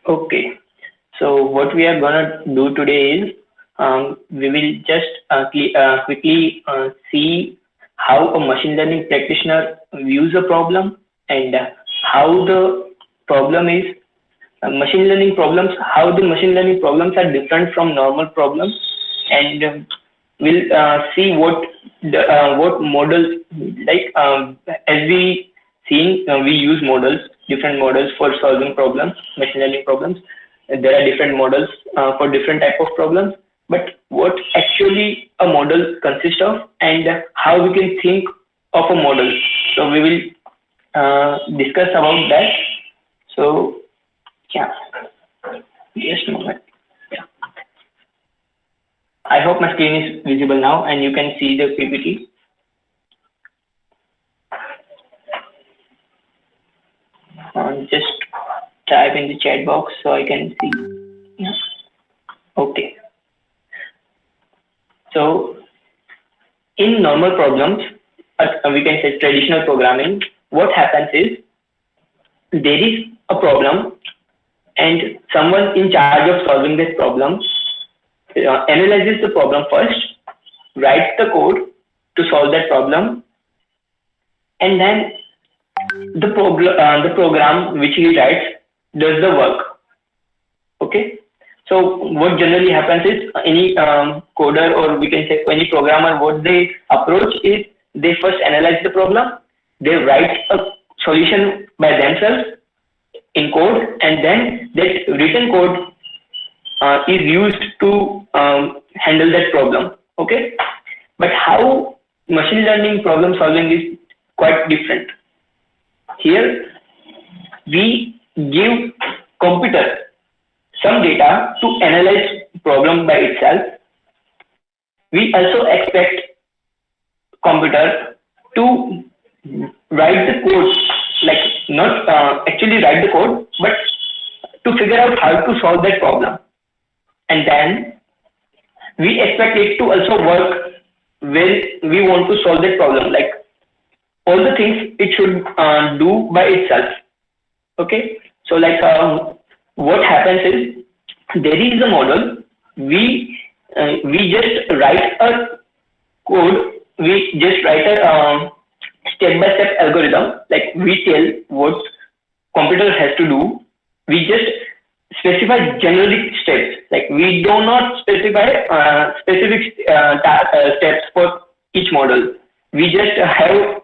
Okay, so what we are gonna do today is we will just quickly see how a machine learning practitioner views a problem and how the problem is machine learning problems, how the machine learning problems are different from normal problems, and we'll see what models like as we seeing we use models, different models for solving problems, machine learning problems. There are different models for different type of problems, but what actually a model consists of and how we can think of a model. So we will discuss about that. So yeah, just a moment. Yeah. I hope my screen is visible now and you can see the PPT. Just type in the chat box so I can see. Yeah. Okay. So in normal problems, we can say traditional programming, what happens is there is a problem and someone in charge of solving this problem analyzes the problem first, writes the code to solve that problem, and then the program which he writes does the work. Okay. So what generally happens is any coder, or we can say any programmer, what they approach is they first analyze the problem, they write a solution by themselves in code, and then that written code is used to handle that problem. Okay, but how machine learning problem solving is quite different. Here we give computer some data to analyze problem by itself. We also expect computer to write the code, like not actually write the code, but to figure out how to solve that problem. And then we expect it to also work when we want to solve that problem, like all the things it should do by itself. Okay, so like what happens is there is a model, we just write a code, we just write a step by step algorithm, like we tell what computer has to do, we just specify generic steps, like we do not specify specific steps for each model. We just have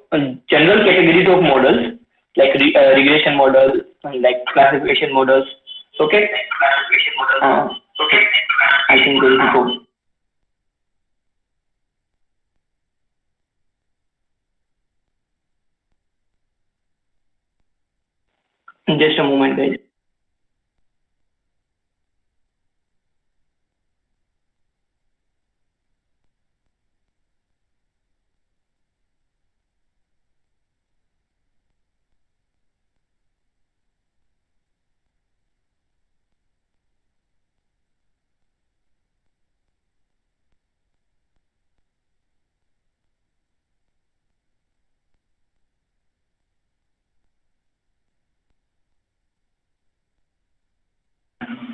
general categories of models, like regression models and like classification models. Okay. Okay. I think there is a code. Just a moment, guys.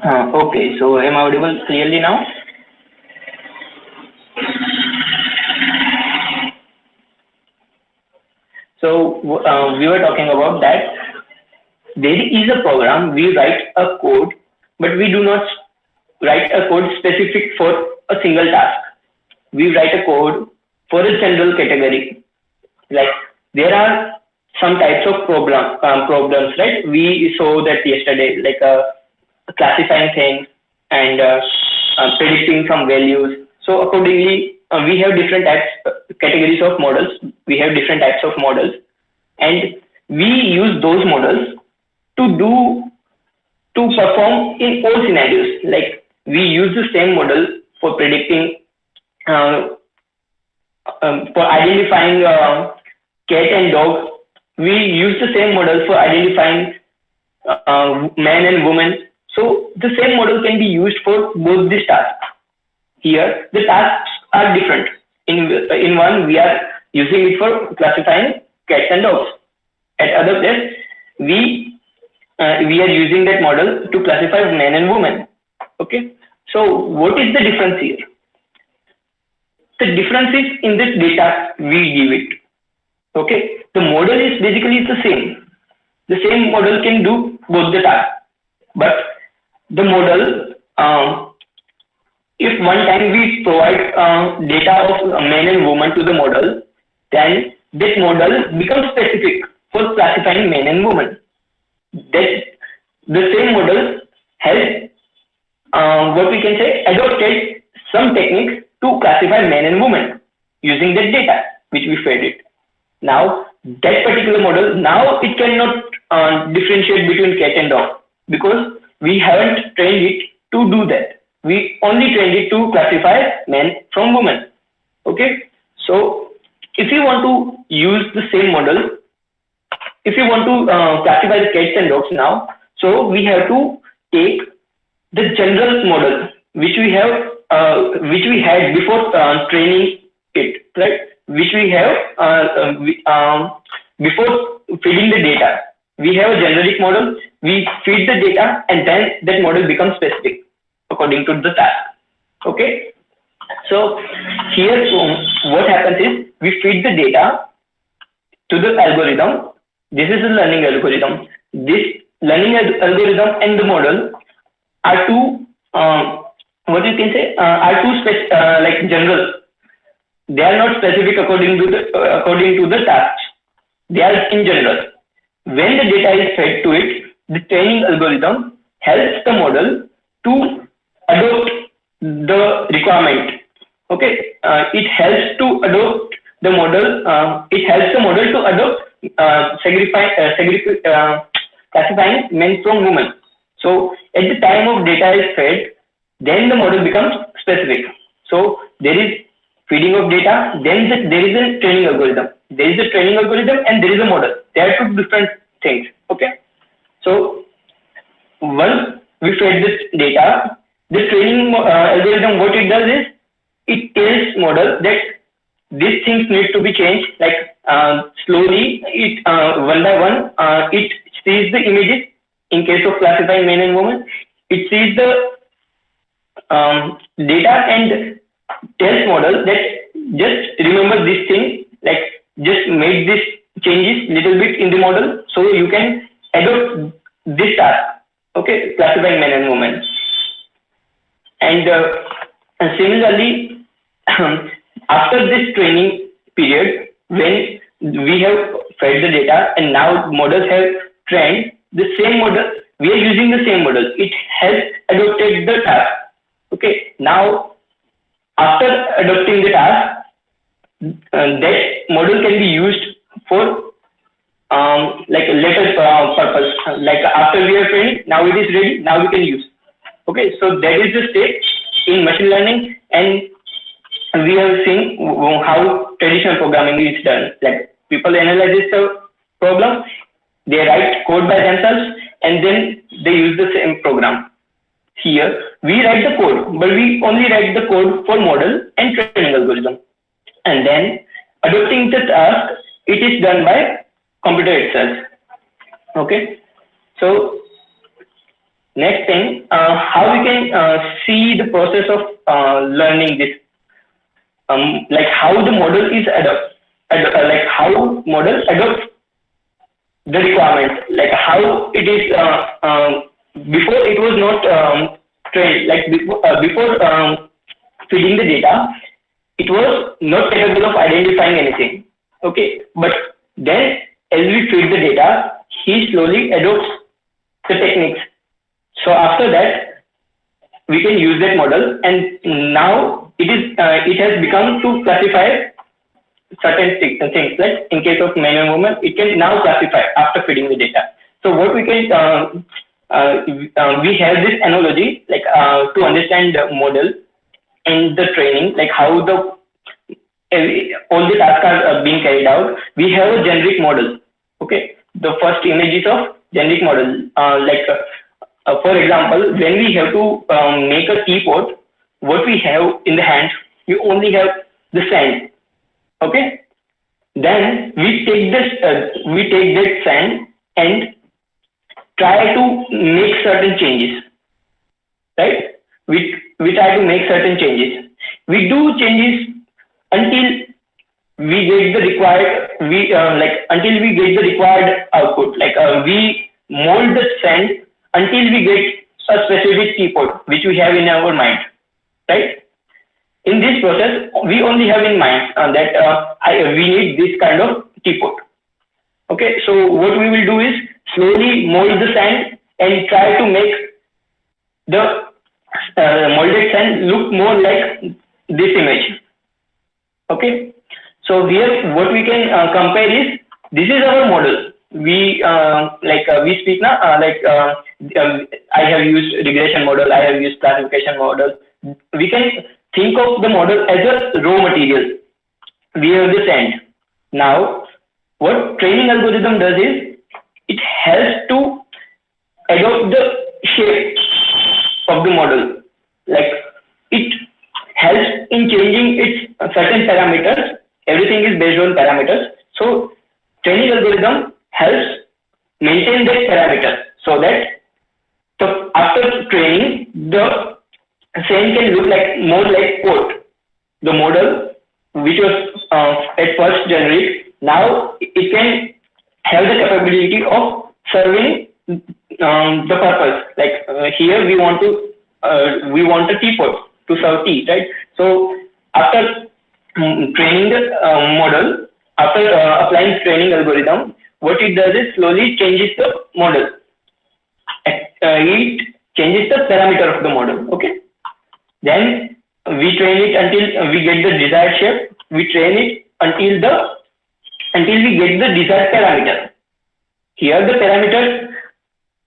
Okay, so am I audible clearly now? So we were talking about that there is a program, we write a code, but we do not write a code specific for a single task. We write a code for a general category. Like there are some types of problems, right? We saw that yesterday, like classifying things and predicting some values. So accordingly, we have different types, categories of models. We have different types of models, and we use those models to do to perform in all scenarios. Like we use the same model for predicting, uh, for identifying cat and dog. We use the same model for identifying man and woman. So the same model can be used for both these tasks. Here, the tasks are different. In one, we are using it for classifying cats and dogs. At other place, we we are using that model to classify men and women. Okay, so what is the difference here? The difference is in the data we give it. Okay, the model is basically the same. The same model can do both the tasks, but the model, if one time we provide data of men and women to the model, then this model becomes specific for classifying men and women. That the same model has what we can say adopted some techniques to classify men and women using that data which we fed it. Now that particular model, now it cannot differentiate between cat and dog because we haven't trained it to do that. We only trained it to classify men from women. Okay, so if you want to use the same model, if you want to classify the cats and dogs now, so we have to take the general model which we have, which we had before training it, right? Which we have before feeding the data. We have a generic model. We feed the data, and then that model becomes specific according to the task. Okay. So here, what happens is we feed the data to the algorithm. This is a learning algorithm. This learning algorithm and the model are two, what you can say, are two like general. They are not specific according to the tasks. They are in general. When the data is fed to it, the training algorithm helps the model to adopt the requirement. Okay, it helps to adopt the model. It helps the model to adopt classifying men from women. So at the time of data is fed, then the model becomes specific. So there is feeding of data, then there is a training algorithm. There is a training algorithm and there is a model. They are two different things. Okay. So once we fed this data, the training algorithm, what it does is it tells model that these things need to be changed. Like slowly, it one by one, it sees the images. In case of classifying men and women, it sees the data and tells model that just remember this thing, like just make this changes little bit in the model so you can adopt this task. Okay, classifying men and women. And similarly, after this training period, when we have fed the data and now models have trained the same model, we are using the same model. It has adopted the task. Okay, now after adopting the task, that model can be used for like later purpose. Like after we are trained, now it is ready. Now we can use. Okay, so that is the step in machine learning, and we have seen how traditional programming is done. Like people analyze the problem, they write code by themselves, and then they use the same program. Here we write the code, but we only write the code for model and training algorithm, and then adopting the task, it is done by computer itself. Okay, so next thing, how we can see the process of learning this, like how the model is like how model adopts the requirement, like how it is before it was not trained, like before feeding the data, it was not capable of identifying anything. Okay, but then as we feed the data, he slowly adopts the techniques. So after that, we can use that model, and now it has become to classify certain things. Like in case of men and women, it can now classify after feeding the data. So what we can we have this analogy, like to understand the model and the training, like how all the tasks are being carried out. We have a generic model. Okay, the first image is of generic model. For example, when we have to make a teapot, what we have in the hand, we only have the sand. Okay, then we take this, we take that sand and try to make certain changes, right? We try to make certain changes. We do changes until we get the required until we get the required output. We mold the sand until we get a specific teapot which we have in our mind, right? In this process, we only have in mind that we need this kind of teapot. Okay, so what we will do is slowly mold the sand and try to make the molded sand look more like this image. Okay, so here what we can compare is, this is our model. We speak now I have used regression model, I have used classification model. We can think of the model as a raw material. We have the sand. Now what training algorithm does is, it helps to adopt the shape of the model. Like, it helps in changing its certain parameters. Everything is based on parameters. So training algorithm helps maintain that parameter, so that after training, the same can look like more like pot. The model which was at first generic, now it can have the capability of serving the purpose. Here we want a teapot to serve tea, right? So after training the model, after applying training algorithm, what it does is slowly changes the model. It changes the parameter of the model. Okay. Then we train it until we get the desired shape. We train it until we get the desired parameter. Here the parameter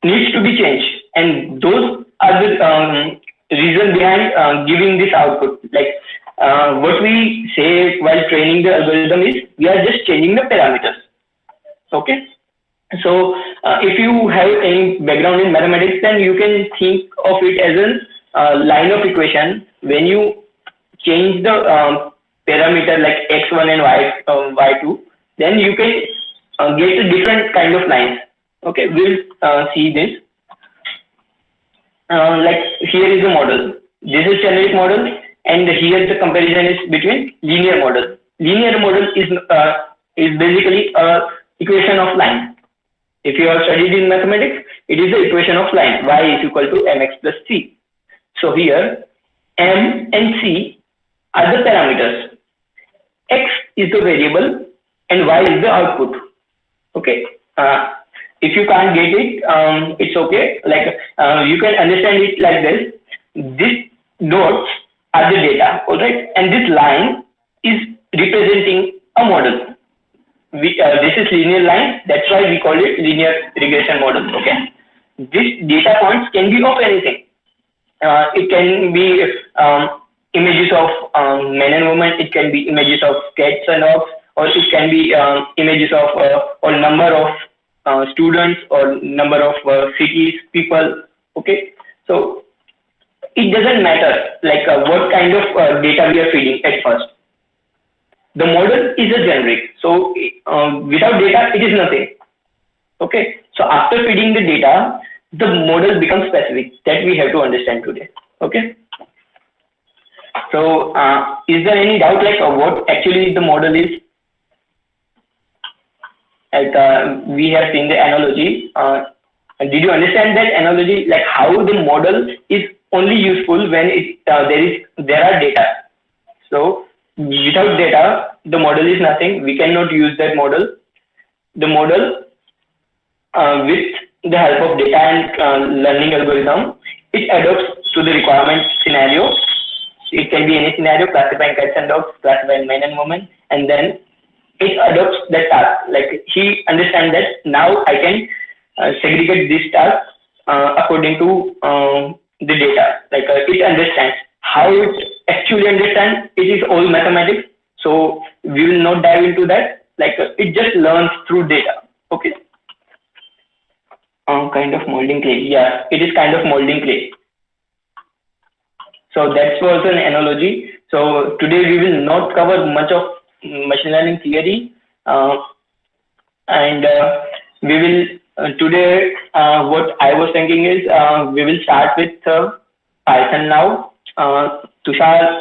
needs to be changed, and those are the reason behind giving this output. What we say while training the algorithm is, we are just changing the parameters. Okay. So if you have any background in mathematics, then you can think of it as a line of equation. When you change the parameter like x1 and y2, then you can get a different kind of lines. Okay, we'll see this. Here is the model. This is generic model, and here the comparison is between linear model. Linear model is basically a equation of line. If you have studied in mathematics, it is the equation of line. Y is equal to mx plus c. So here m and c are the parameters. X is the variable and y is the output. Okay. If you can't get it, it's okay. You can understand it like this. These dots are the data, all right, and this line is representing a model. This is linear line. That's why we call it linear regression model. Okay. These data points can be of anything. It can be images of men and women. It can be images of cats and dogs, or it can be images of or number of students or number of cities, people. Okay, so it doesn't matter what kind of data we are feeding at first. The model is a generic, so without data it is nothing. Okay, so after feeding the data, the model becomes specific. That we have to understand today. Okay. So is there any doubt what actually the model is? We have seen the analogy. Did you understand that analogy? How the model is only useful when there are data. So without data, the model is nothing. We cannot use that model. The model with the help of data and learning algorithm, it adapts to the requirement scenario. It can be any scenario, classifying cats and dogs, classifying men and women, and then it adopts that task. He understands that now I can segregate this task according to the data. It understands. How it actually understands, it is all mathematics. So we will not dive into that. It just learns through data. Okay. Kind of molding clay. Yeah, it is kind of molding clay. So that was an analogy. So today we will not cover much of machine learning theory, and we will Today, what I was thinking is we will start with Python now. Tushar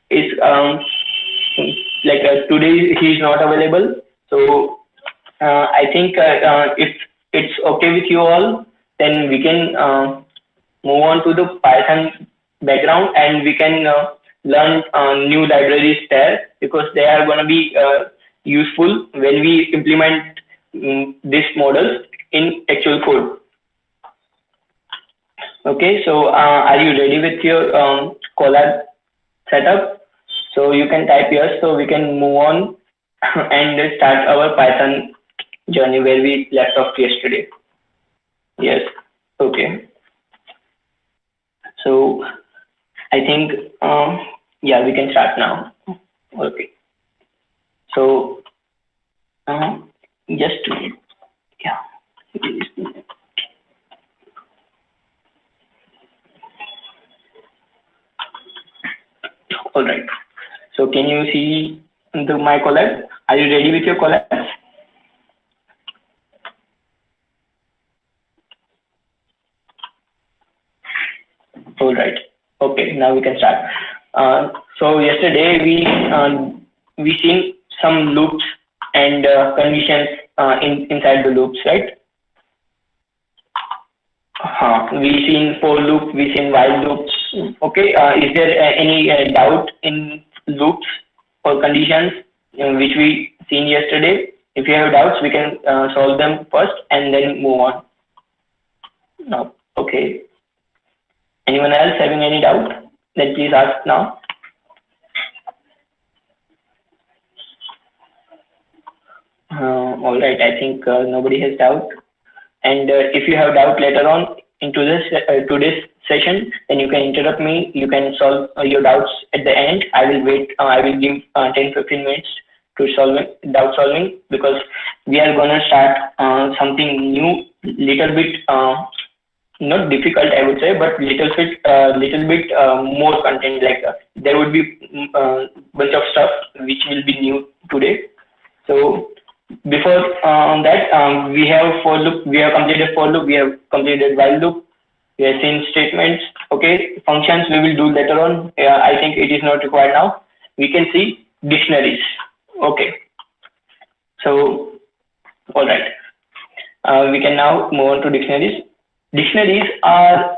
is today he is not available, so I think if it's okay with you all, then we can move on to the Python background and we can learn new libraries there because they are going to be useful when we implement these models in actual code. Okay, so are you ready with your Colab setup? So you can type yes, so we can move on and start our Python journey where we left off yesterday. Yes, okay. So I think, yeah, we can start now. Okay. So just a minute. Yeah. All right. So can you see my Colab? Are you ready with your Colab? All right. Okay. Now we can start. So yesterday we seen some loops and conditions inside the loops, right? We seen for loop, we seen while loops. Okay. Is there any doubt in loops or conditions which we seen yesterday? If you have doubts, we can solve them first and then move on. No. Okay. Anyone else having any doubt? Then please ask now. All right. I think nobody has doubt. And if you have doubt later on into this today's session, then you can interrupt me. You can solve your doubts at the end. I will wait. I will give 10-15 minutes to doubt solving because we are gonna start something new, little bit not difficult, I would say, but little bit more content. Like there would be bunch of stuff which will be new today. So before that, we have for loop, we have completed for loop, we have completed while loop, we have seen statements. Okay, functions we will do later on. I think it is not required now. We can see dictionaries. Okay, so all right, we can now move on to dictionaries. Dictionaries are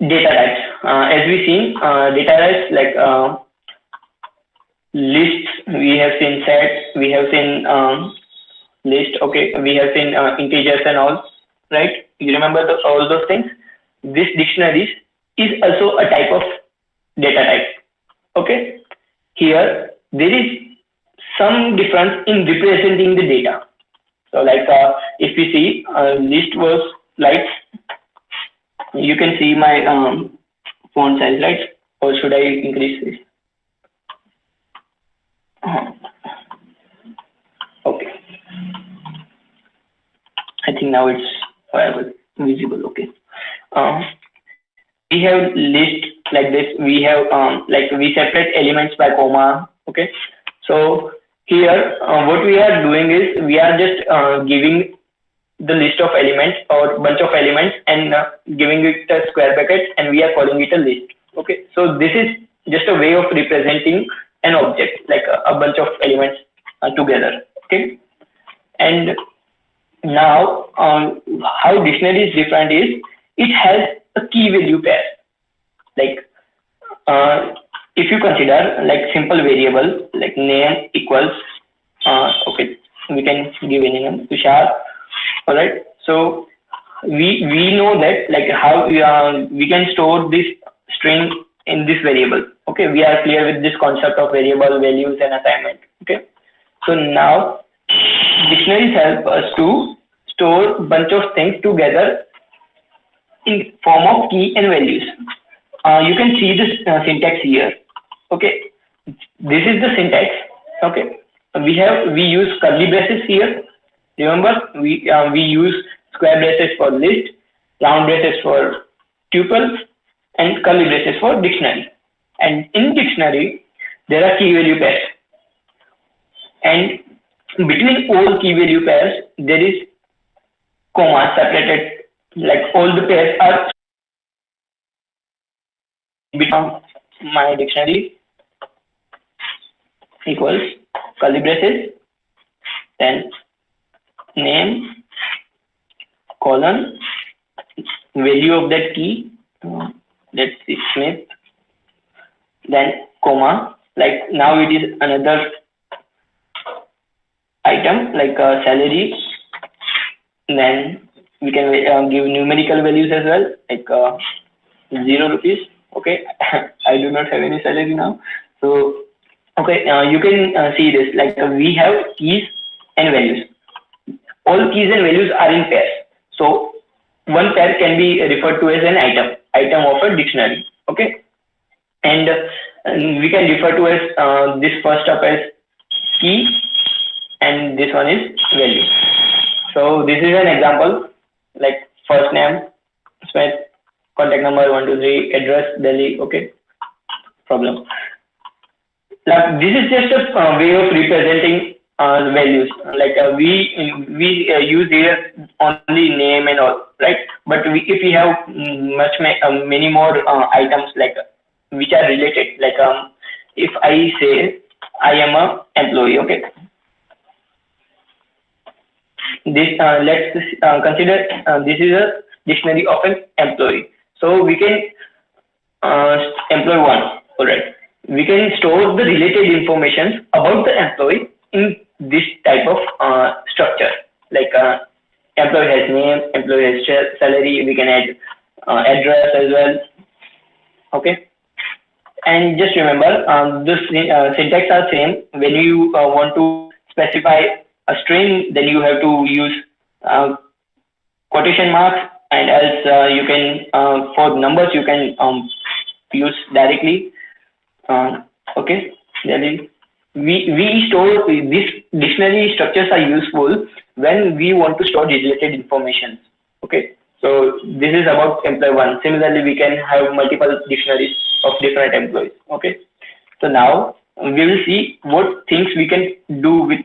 data types. As we seen, data types like lists, we have seen sets, we have seen list. Okay, we have seen integers and all, right? You remember all those things. This dictionaries is also a type of data type. Okay, here there is some difference in representing the data. So like if we see list was like, you can see my font size, right? Or should I increase this? Okay, I think now it's visible. Okay, we have list like this. We have like we separate elements by comma. Okay, so here what we are doing is we are just giving the list of elements or bunch of elements and giving it a square bracket and we are calling it a list. Okay, so this is just a way of representing an object like a bunch of elements together. Okay, and now how dictionary is different is it has a key value pair. Like if you consider like simple variable like name equals okay, we can give any name Tushar. All right, so we know that like how we can store this string in this variable. Okay, we are clear with this concept of variable values and assignment. Okay, so now dictionaries help us to store a bunch of things together in form of key and values. You can see this syntax here. Okay, this is the syntax. Okay, we use curly braces here. Remember, we use square braces for list, round braces for tuples, and curly braces for dictionary. And in dictionary, there are key value pairs. And between all key value pairs, there is comma separated, like all the pairs are between my dictionary equals curly braces, then name, colon, value of that key, let's see, Smith, then comma, like now it is another item like salary, then we can give numerical values as well, like 0 rupees. Okay, I do not have any salary now, so okay, you can see this, like we have keys and values. All keys and values are in pairs, so one pair can be referred to as an item of a dictionary. Okay, and we can refer to as this first up as key and this one is value. So this is an example, like first name Smith, contact number 123, address Delhi. Okay, problem. Like this is just a way of representing values. Like we use here only name and all, right? But if we have many more items like which are related, like if I say I am a employee, okay. This let's consider this is a dictionary of an employee. So we can employee one, all right. We can store the related information about the employee in this type of structure, like employee has name, employee has salary. We can add address as well. Okay, and just remember the syntax are same. When you want to specify a string, then you have to use quotation marks, and else you can for numbers you can use directly. Okay, we store these dictionary structures are useful when we want to store related information. Okay, so this is about employee one. Similarly, we can have multiple dictionaries of different employees. Okay, so now we will see what things we can do with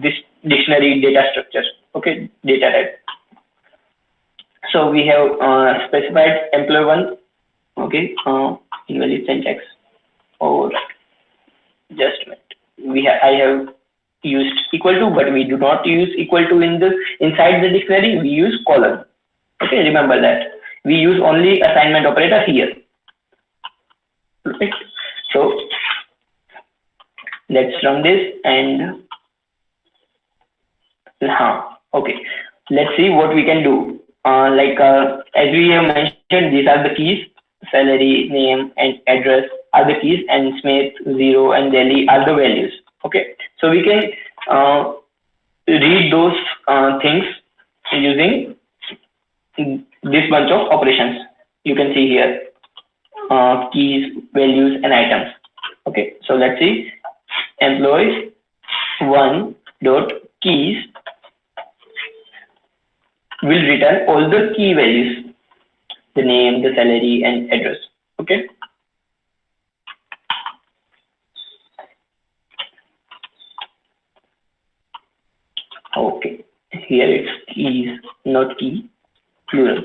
this dictionary data structure. Okay, data type. So we have specified employee one. Okay, invalid syntax. Or just a minute. I have used equal to, but we do not use equal to in the inside the dictionary. We use colon. Okay, remember that we use only assignment operator here. Right. So let's run this and okay. Let's see what we can do. As we have mentioned, these are the keys: salary, name, and address are the keys, and Smith, 0, and Delhi are the values. Okay, so we can read those things using this bunch of operations. You can see here keys, values, and items. Okay, so let's see. Employees one dot keys will return all the key values: the name, the salary, and address. Okay. Okay, here it's keys, not key, plural.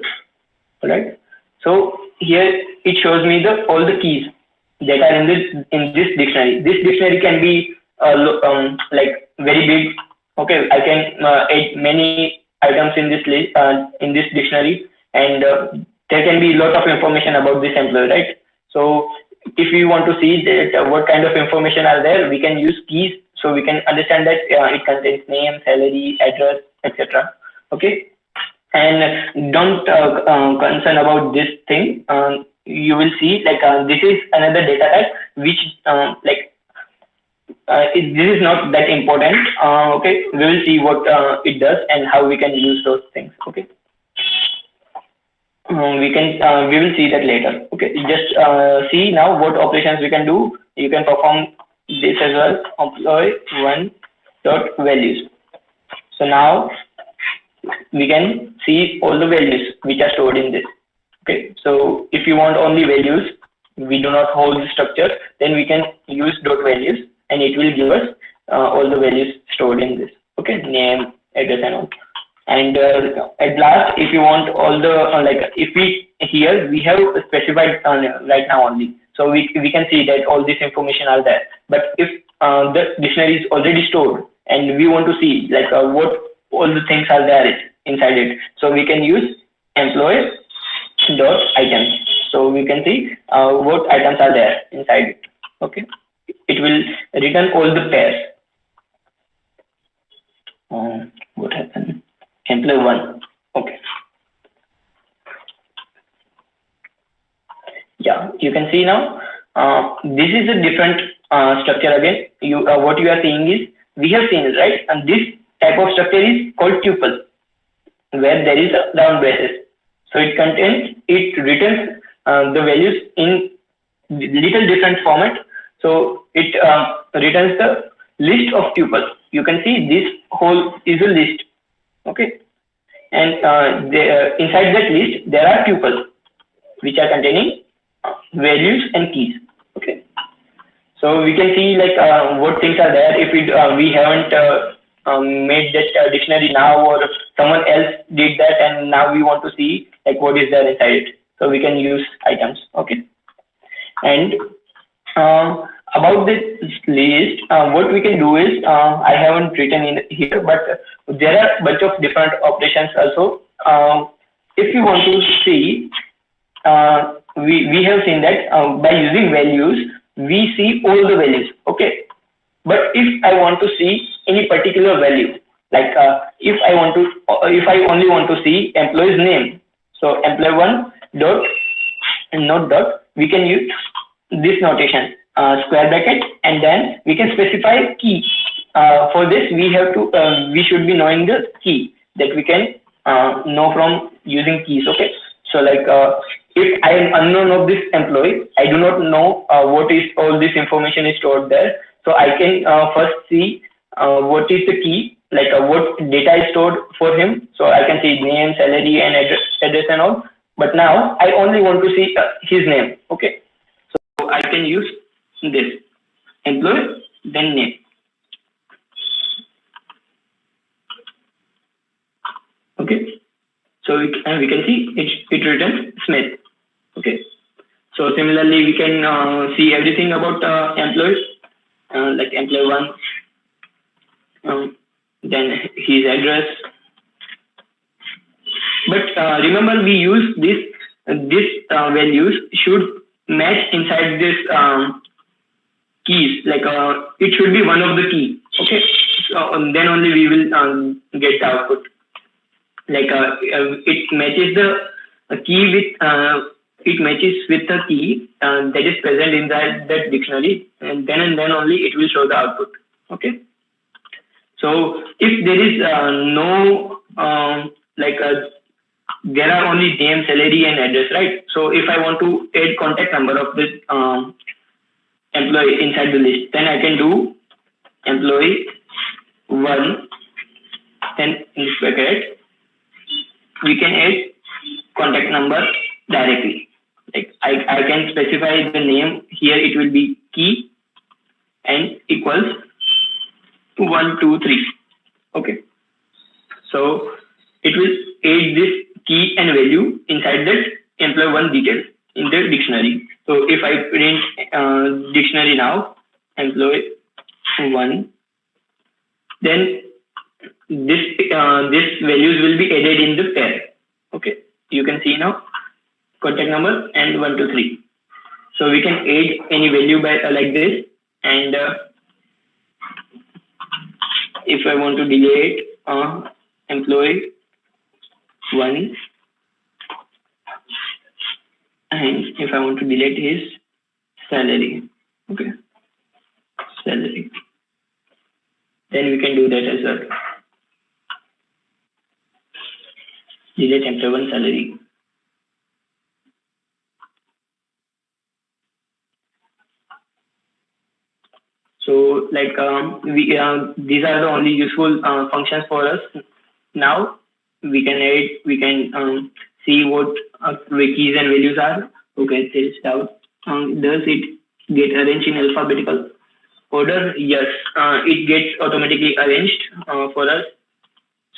All right. So here it shows me all the keys that are in this dictionary. This dictionary can be like very big. Okay, I can add many items in this list in this dictionary, and there can be a lot of information about this employee, right? So if we want to see that what kind of information are there, we can use keys, so we can understand that it contains name, salary, address, etc. Okay, and don't concern about this thing. You will see like this is another data type which this is not that important. Okay, we will see what it does and how we can use those things. Okay, we will see that later. Okay, just see now what operations we can do. You can perform this as well. Employee one dot values. So now we can see all the values which are stored in this. Okay, so if you want only values, we do not hold the structure, then we can use dot values, and it will give us all the values stored in this. Okay, name, address, and all. And at last, if you want all the like, if we here we have specified right now only, so we can see that all this information are there. But if the dictionary is already stored and we want to see like what all the things are there inside it, so we can use employee dot items. So we can see what items are there inside it. Okay, it will return all the pairs. What happened? Employee one. Okay. Yeah, you can see now. This is a different structure again. What you are seeing is, we have seen it, right? And this type of structure is called tuple, where there is a round braces. So it returns the values in little different format. So it returns the list of tuples. You can see this whole is a list. Okay, and inside that list there are tuples which are containing values and keys. Okay, so we can see like what things are there. If we haven't made that dictionary now, or someone else did that, and now we want to see like what is there inside it, so we can use items. Okay, and about this list, what we can do is, I haven't written in here, but there are a bunch of different operations also. If you want to see, we have seen that by using values, we see all the values. Okay, but if I want to see any particular value, like if I only want to see employee's name, so employee one dot and not dot, we can use this notation, square bracket, and then we can specify key. For this, we should be knowing the key that we can know from using keys. Okay, so like if I am unknown of this employee, I do not know what is all this information is stored there. So I can first see what is the key, like what data is stored for him. So I can see name, salary, and address and all. But now I only want to see his name. Okay, so I can use this employee then name. Okay, so we can see it returns Smith. Okay, so similarly we can see everything about employees, like employee one, then his address. But remember, we use this values should match inside this keys, like it should be one of the key. Okay, so then only we will get the output. Like it matches the key with it matches with the key that is present in that dictionary, and then only it will show the output. Okay, so if there is no there are only name, salary, and address, right? So if I want to add contact number of this employee inside the list, then I can do employee one, then in this bracket we can add contact number directly. Like I can specify the name here. It will be key and equals 1, 2, 3. Okay, so it will add this key and value inside that employee one detail in the dictionary. So if I print dictionary now, employee one, then this values will be added in the pair. Okay, you can see now contact number and 1, 2, 3. So we can add any value by like this, and if I want to delete employee one, and if I want to delete his salary, okay, salary, then we can do that as well. Delete employee one salary. So like these are the only useful functions for us. Now we can add, we can see what keys and values are. Okay, this out. Does it get arranged in alphabetical order? Yes, it gets automatically arranged for us.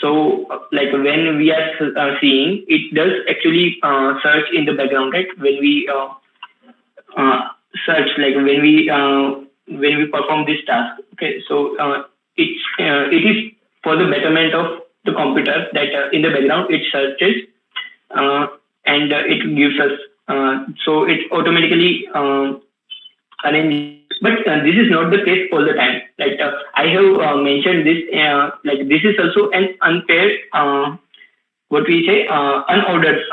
So like when we are seeing, it does actually search in the background, right? When we uh, search, like when we perform this task. Okay, so it is for the betterment of the computer that in the background it searches, uh, and it gives us, so it automatically arrange. But this is not the case all the time. Like I have mentioned this, like this is also an unpaired, what we say, unordered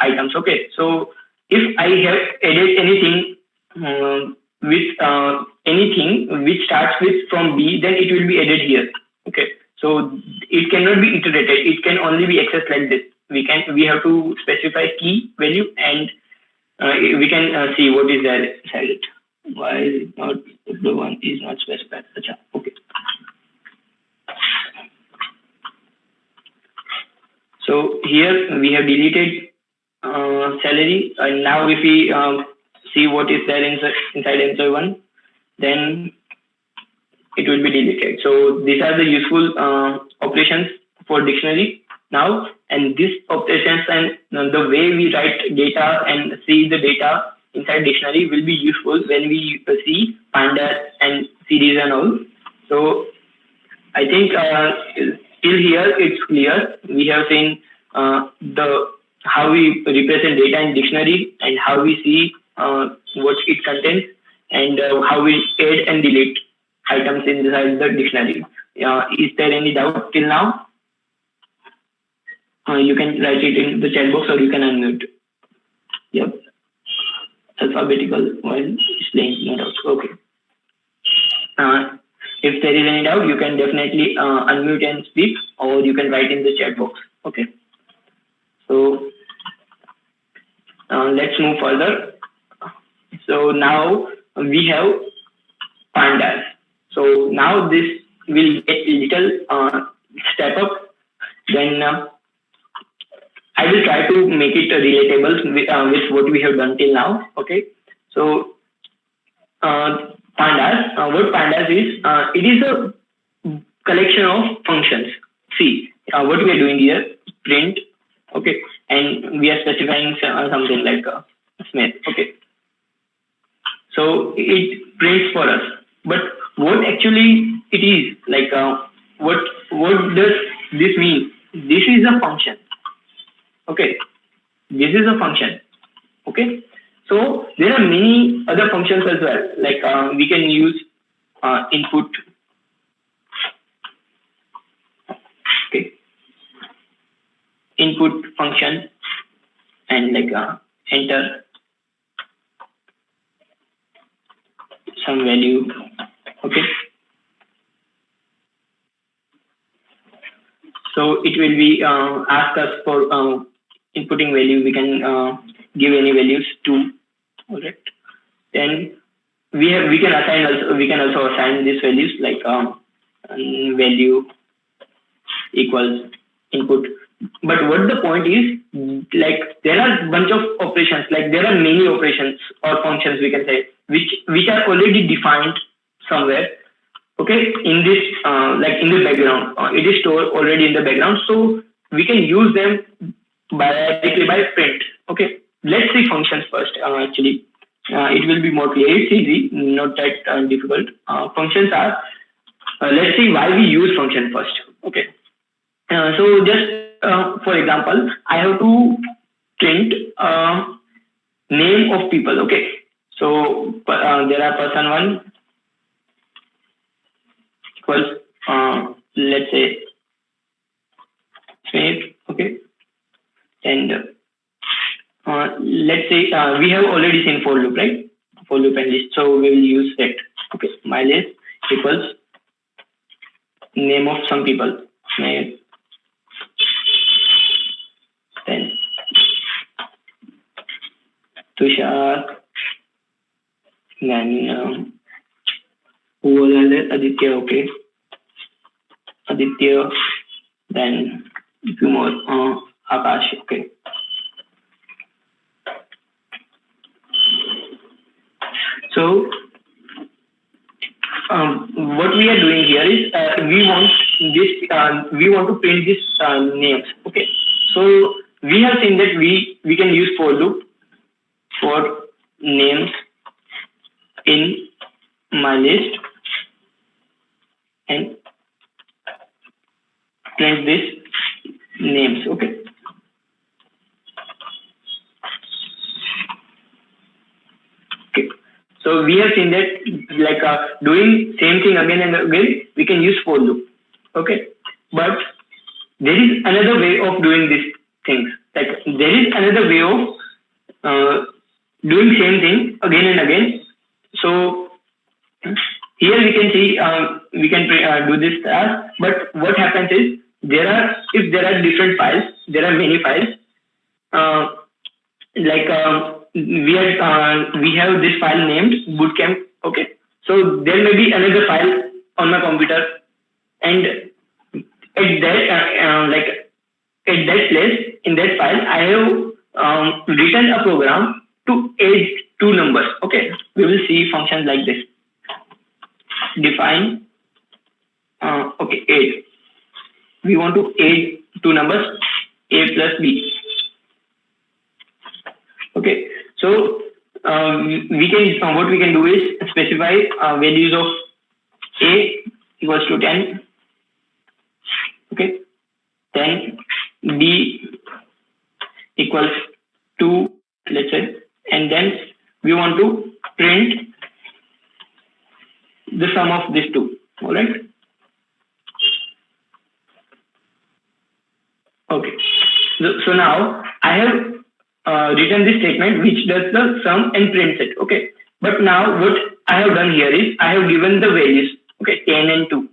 items. Okay, so if I have added anything with anything which starts with from B, then it will be added here. Okay, so it cannot be iterated. It can only be accessed like this. We have to specify key value, and we can see what is there inside it. Why is it not, the one is not specified? Achha, okay. So here we have deleted salary, and now if we see what is there inside employee one, then it will be deleted. So these are the useful operations for dictionary now, and these operations and the way we write data and see the data inside dictionary will be useful when we see pandas and series and all. So I think till here it's clear. We have seen the how we represent data in dictionary and how we see what it contains, and how we add and delete items inside the dictionary. Is there any doubt till now? You can write it in the chat box, or you can unmute. Yep. Alphabetical while displaying no doubts. Okay. If there is any doubt, you can definitely unmute and speak, or you can write in the chat box. Okay. So let's move further. So now we have pandas. So now this will get a little step up. Then I will try to make it relatable with what we have done till now. Okay. So pandas, what pandas is, it is a collection of functions. See, what we are doing here, print, okay, and we are specifying something like Smith, okay. So it prints for us, but what actually it is, like what does this mean? This is a function, okay. This is a function, okay. So there are many other functions as well, like we can use input, okay, input function, and like enter some value, okay. So it will be ask us for inputting value. We can give any values to, alright. Then we can also assign these values, like value equals input. But what the point is, like there are a bunch of operations, like there are many operations or functions, we can say, which are already defined somewhere, okay, in this like in the background. It is stored already in the background, so we can use them directly by print. Okay, let's see functions first. Actually, it will be more clear. It's easy, not that difficult. Functions are, let's see why we use function first. Okay, so just for example, I have to print name of people. Okay, so there are person one equals let's say Smith. Okay, and let's say we have already seen for loop, right? For loop and list, so we will use that. Okay, my list equals name of some people, Smith. Then Tushar, then who was there? Aditya. Okay, Aditya. Then a few more. Akash. Okay. So what we are doing here is we want this we want to print this names. Okay, so we have seen that we can use for loop for names in my list and print this names. Okay, so we have seen that like doing same thing again and again, we can use for loop. Okay, but there is another way of doing these things. Like there is another way of doing same thing again and again. So here we can see we can do this task. But what happens is if there are different files, there are many files. We have this file named bootcamp. Okay, so there may be another file on my computer, and at that place in that file I have written a program to add two numbers. Okay, we will see functions like this. Define add. We want to add two numbers, a plus b. Okay, so we can what we can do is specify values of a equals to 10. Okay, then b equals to, let's say, and then we want to print the sum of these two. All right. Okay, so now I have written this statement which does the sum and prints it. Okay, but now what I have done here is I have given the values. Okay, 10 and 2.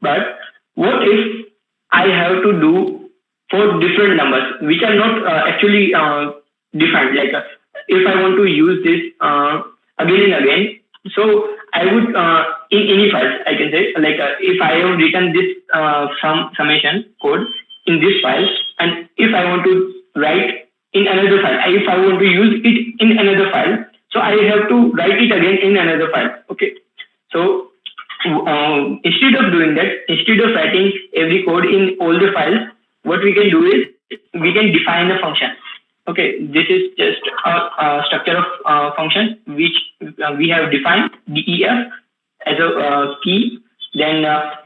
But what if I have to do for different numbers which are not actually defined? Like if I want to use this again and again, so I would in any files I can say, like if I have written this summation code in this file, and if I want to write in another file, if I want to use it in another file, so I have to write it again in another file. Okay, so instead of doing that, instead of writing every code in all the files, what we can do is we can define a function. Okay, this is just a structure of function which we have defined def as a key. Then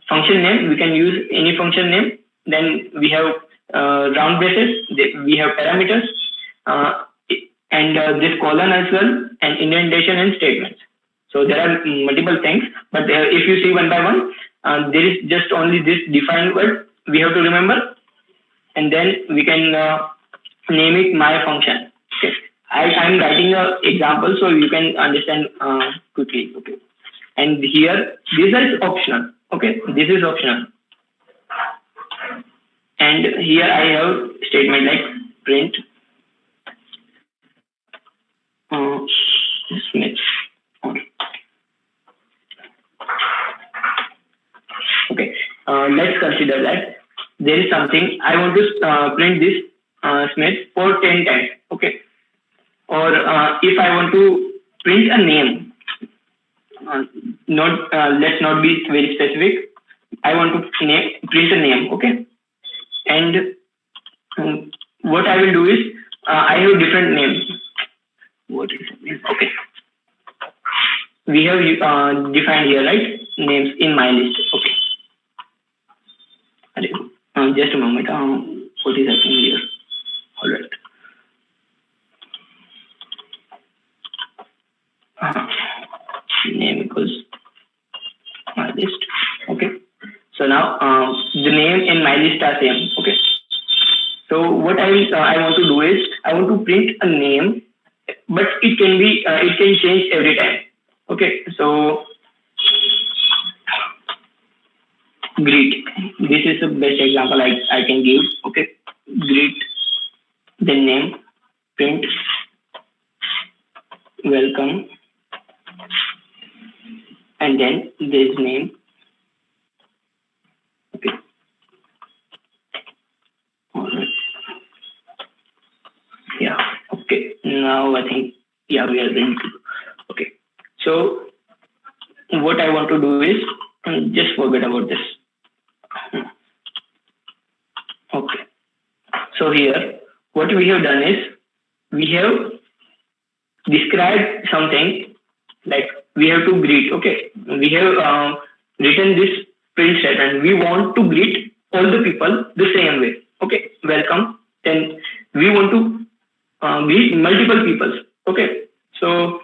function name, we can use any function name. Then we have round braces, we have parameters, and this colon as well, and indentation and statements. So there are multiple things, but if you see one by one, there is just only this defined word we have to remember, and then we can name it my function. Okay, I'm writing an example so you can understand quickly. Okay, and here this is optional. Okay, this is optional. And here I have statement like print Smith. Okay, let's consider that there is something I want to print this Smith for 10 times. Okay, or if I want to print a name, let's not be very specific. I want to print a name. Okay. And what I will do is I have different names. What is the name? Okay, we have defined here, right, names in my list. Okay, just a moment. What is happening here? All right. Name equals my list. Okay. So now the name in my list are same. Okay. So what I want to do is I want to print a name, but it can change every time. Okay. So greet. This is the best example I can give. Okay. Greet. Then name. Print. Welcome. And then this name. Okay. All right. Yeah. Okay. Now I think we are ready to do. Okay. So what I want to do is just forget about this. So here, what we have done is we have described something like we have to greet. Okay, we have written this print statement. We want to greet all the people the same way. Okay, welcome. Then we want to greet multiple people. Okay, so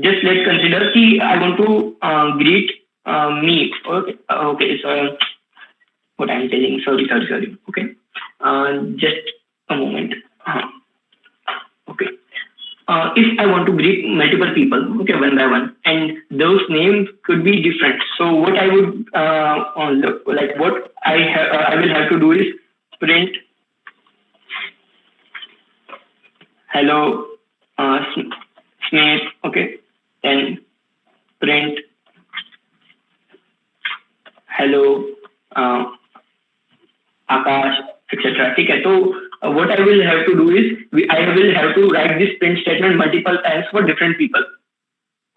just let's consider कि I want to greet me. Okay, okay. So what I'm telling. Sorry. Okay, just a moment. Okay. If I want to greet multiple people, okay, one by one, and those names could be different. So what I would like what I will have to do is print hello Smith, okay, then print hello Akash, etc. ठीक है, तो what I will have to do is I will have to write this print statement multiple times for different people.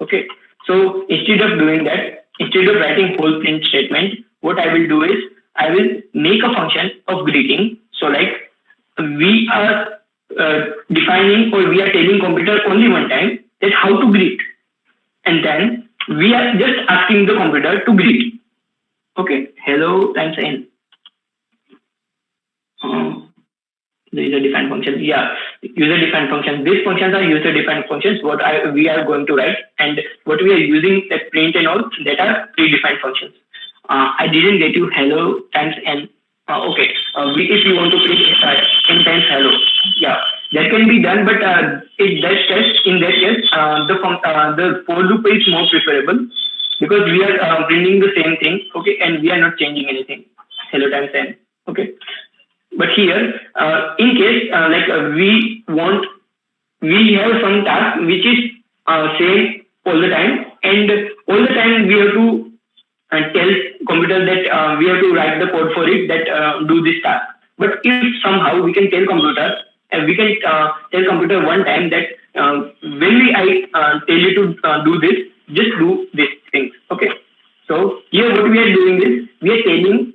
Okay, so instead of doing that, instead of writing whole print statement, what I will do is I will make a function of greeting. So like we are defining or we are telling computer only one time that how to greet, and then we are just asking the computer to greet. Okay, hello times n. There is a defined function. Yeah, user defined function. These functions are user defined functions. What we are going to write, and what we are using that print and all, that are predefined functions. I didn't get you hello times n. Okay, if you want to print n times hello, yeah, that can be done, but in that case, the for loop is more preferable because we are printing the same thing. Okay, and we are not changing anything. Hello times n. Okay. But here, in case we have some task which is same all the time, and all the time we have to tell computer that we have to write the code for it that do this task. But if somehow we can tell computer, tell computer one time that when I tell you to do this, just do these things. Okay. So here what we are doing is we are telling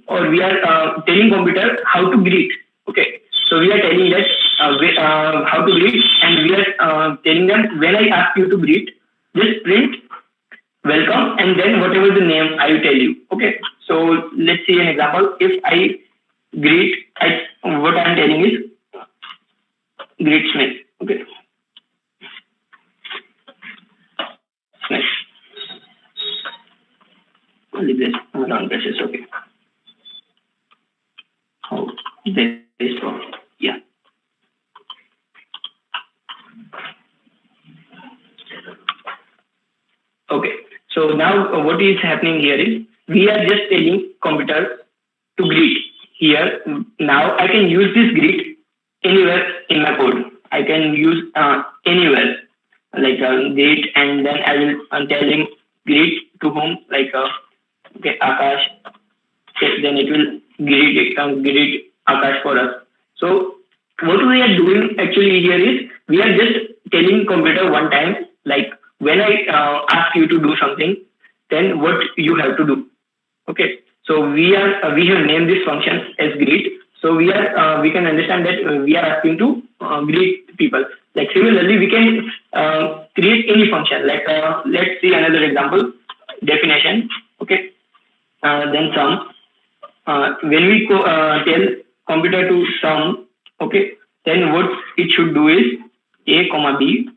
computer how to greet. Okay, so we are telling that how to greet, and we are telling them when I ask you to greet, just print welcome and then whatever the name I will tell you. Okay, so let's see an example. If I greet, what I am telling is greet Smith. Okay, Smith. Only this round brushes. Okay. Oh, there is problem. Yeah. Okay. So now what is happening here is we are just telling computer to greet. Here now I can use this greet anywhere in my code. I can use anywhere like greet, and then I will tell him greet to whom, like okay, Akash. Okay, then it will greet Akash for us. So what we are doing actually here is we are just telling computer one time, like when I ask you to do something, then what you have to do. Okay, so we have named this function as greet. So we can understand that we are asking to greet people. Like similarly, we can create any function. Like let's see another example. Definition. Okay, then sum. When we tell computer to sum, okay, then what it should do is a comma b.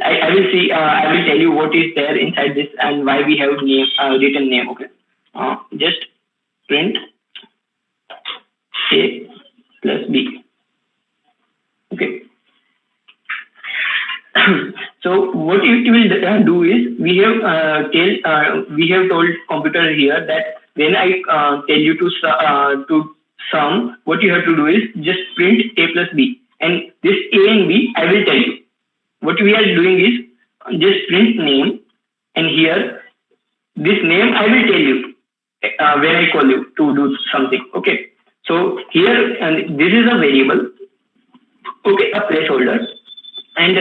I will see. I will tell you what is there inside this and why we have name written name. Okay, just print a plus b. Okay. So what it will do is we have told computer here that when I tell you to sum, what you have to do is just print a plus b, and this a and b I will tell you. What we are doing is just print name, and here this name I will tell you when I call you to do something. Okay, so here this is a variable, okay, a placeholder, and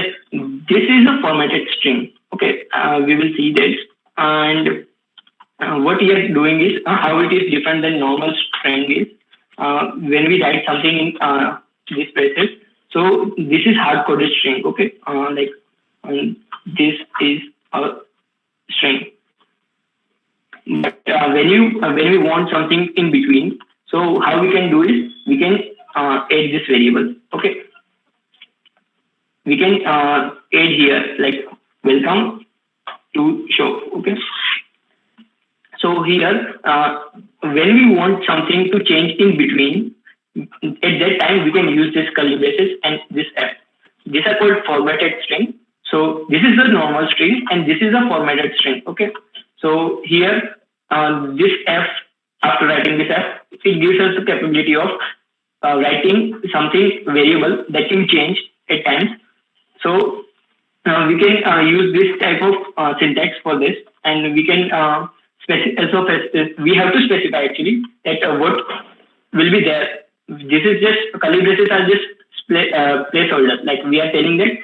this is a formatted string. Okay, we will see this, and what we are doing is how it is different than normal string is when we write something in these braces. So this is hard coded string. Okay, this is a string. But when we want something in between, so how we can do is we can add this variable. Okay, we can add here like welcome to show. Okay, so here when we want something to change in between, at that time we can use this curly braces and this f. These are called formatted string. So this is the normal string and this is a formatted string. Okay, so here this f, after writing this f, it gives us the capability of writing something variable that can change at times. So we can use this type of syntax for this, and we can we have to specify actually that what will be there. This is just curly braces are just placeholder. Like we are telling that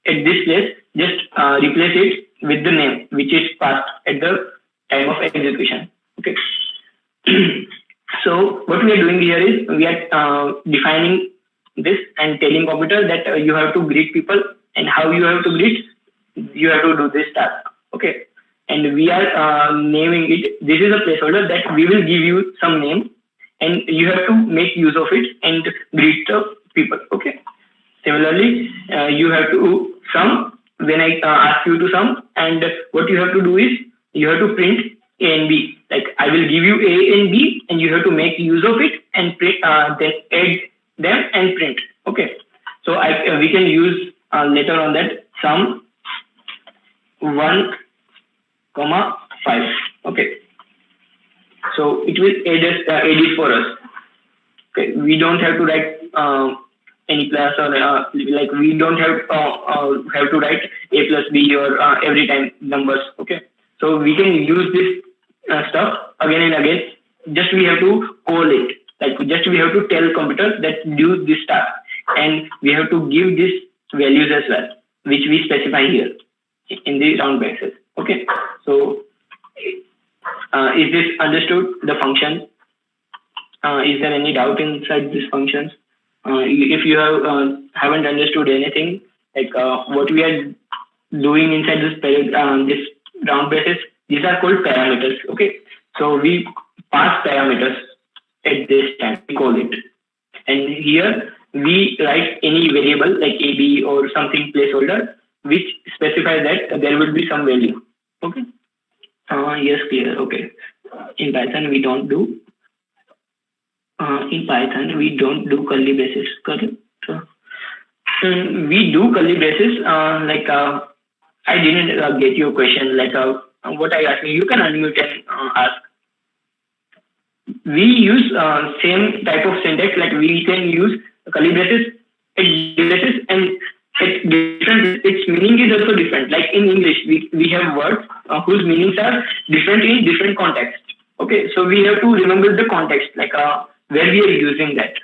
at this place, just replace it with the name which is passed at the time of execution. Okay. So what we are doing here is we are defining this and telling computer that you have to greet people, and how you have to greet, you have to do this task. Okay, and we are naming it. This is a placeholder that we will give you some name, and you have to make use of it and greet the people. Okay. Similarly, you have to sum when I ask you to sum, and what you have to do is you have to print A and B. Like I will give you A and B, and you have to make use of it and print, then add them and print. Okay. So we can use later on that sum 1, 5. Okay. So it will add it for us. Okay. We don't have to write any plus or like we don't have to write A plus B or every time numbers. Okay. So we can use this stuff again and again. Just we have to call it. Like just we have to tell computer that do this task, and we have to give these values as well, which we specify here in the round braces. Okay. So is this understood, the function? Is there any doubt inside these functions? If you haven't understood anything, like what we are doing inside this round braces, these are called parameters. Okay, so we pass parameters at this time, we call it, and here we write any variable like AB or something placeholder which specifies that there will be some value. Okay. Yes, clear. Okay. In Python we don't do curly braces, correct? We do curly braces. I didn't get your question. What I asked you can unmute and ask. We use same type of syntax. Like we can use curly braces and its meaning is also different. Like in English, we have words whose meanings are different in different contexts. Okay, so we have to remember the context, like where we are using that.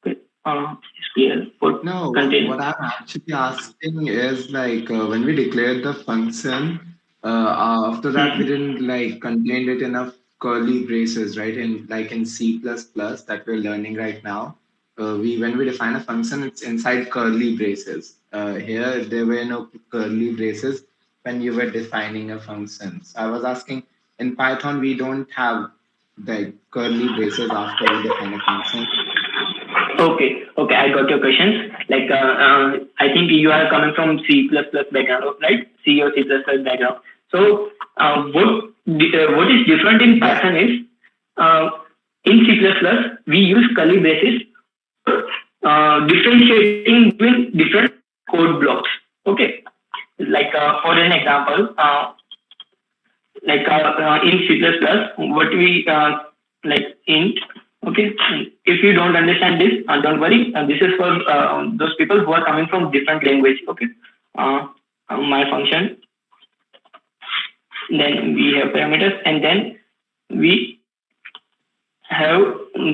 Okay. It's clear. No, what I'm actually asking is like when we declared the function, after that we didn't like contained it enough curly braces, right? In C++ that we're learning right now, when we define a function, it's inside curly braces. Here there were no curly braces when you were defining a function. So I was asking, in Python we don't have the curly braces after we define a function. Okay, I got your questions. Like, I think you are coming from C++ background, right? C or C++ background. So, what is different in Python is, in C++ we use curly braces differentiating between different code blocks. Okay, like for an example, in C++, what we like int. Okay, if you don't understand this, don't worry. This is for those people who are coming from different language. Okay, my function. Then we have parameters, and then we have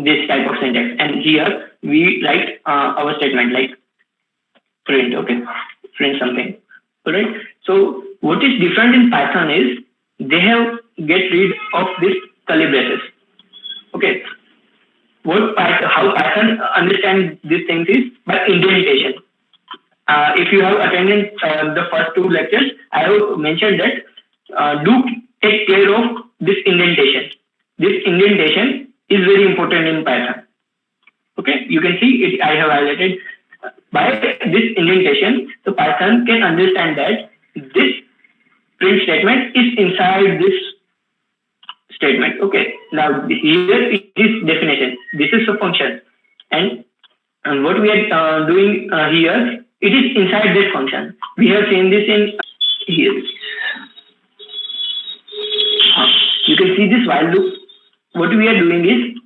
this type of syntax. And here we write our statement like print. Okay, print something. All right. So what is different in Python is they have get rid of this curly braces. Okay. how Python understands these things is by indentation. If you have attended the first two lectures, I have mentioned that do take care of this indentation. This indentation is very important in Python. Okay, you can see it. I have highlighted by this indentation, so Python can understand that this print statement is inside this statement. Okay, now here it is definition. This is a function, and what we are doing here, it is inside this function. We have seen this in here. You can see this while loop. What we are doing is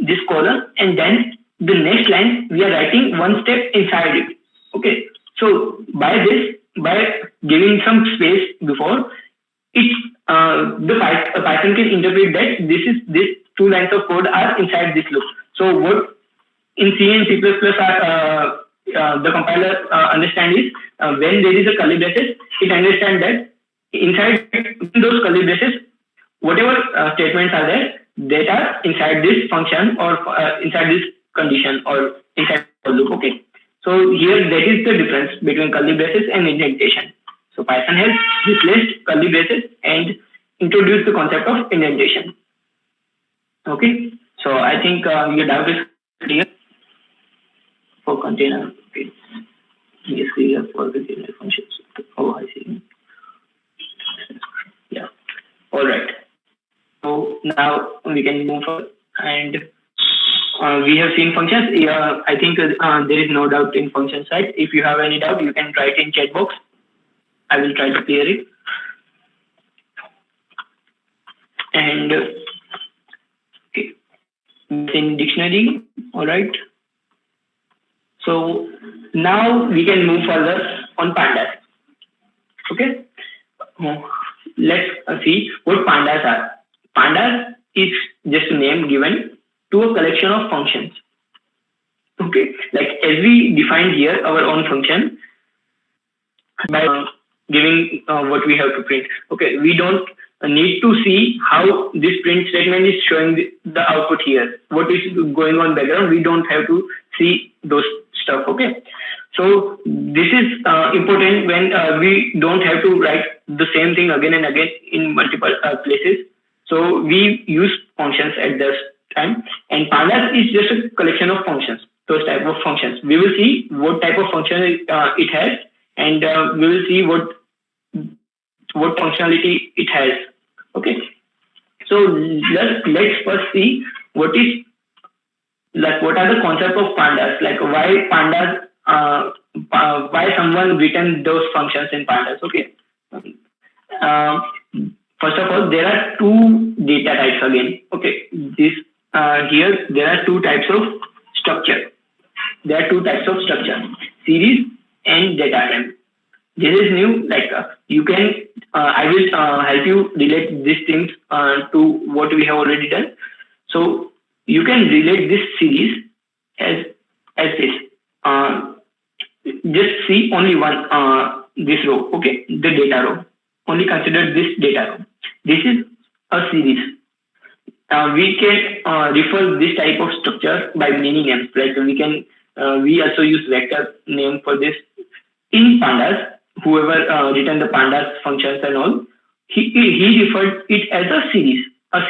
this column, and then the next line we are writing one step inside it. Okay, so by giving some space before it, the Python can interpret that this two lines of code are inside this loop. So what in C and C++ the compiler understand is when there is a curly braces, it understands that inside those curly braces, whatever statements are there that are inside this function or inside this condition or inside the loop. Okay, so here that is the difference between curly braces and indentation. So Python has replaced curly braces and introduced the concept of indentation. Okay, so I think your doubt is clear for container. Okay, yes, clear for the container functions. Oh, I see. Yeah. All right. So now we can move on, and we have seen functions. Yeah, I think there is no doubt in function side. If you have any doubt, you can write in chat box. I will try to clear it. And okay, in dictionary. All right. So now we can move further on pandas. Okay. Let's see what pandas are. Pandas is just a name given to a collection of functions. Okay, like as we defined here our own function by giving what we have to print. Okay, we don't need to see how this print statement is showing the output here. What is going on background? We don't have to see those stuff. Okay, so this is important when we don't have to write the same thing again and again in multiple places. So we use functions at this time, and pandas is just a collection of functions. Those type of functions. We will see what type of function it has, and we will see what functionality it has. Okay. So let's first see what are the concepts of pandas. Like why pandas? Why someone written those functions in pandas? Okay. First of all, there are two data types again. Okay, here there are two types of structure. There are two types of structure: series and data frame. This is new. Like you can, I will help you relate these things to what we have already done. So you can relate this series as this. Just see only one this row. Okay, the data row. Only consider this data row. This is a series. We can refer this type of structure by many names. Like we also use vector name for this. In pandas, whoever written the pandas functions and all, he referred it as a series of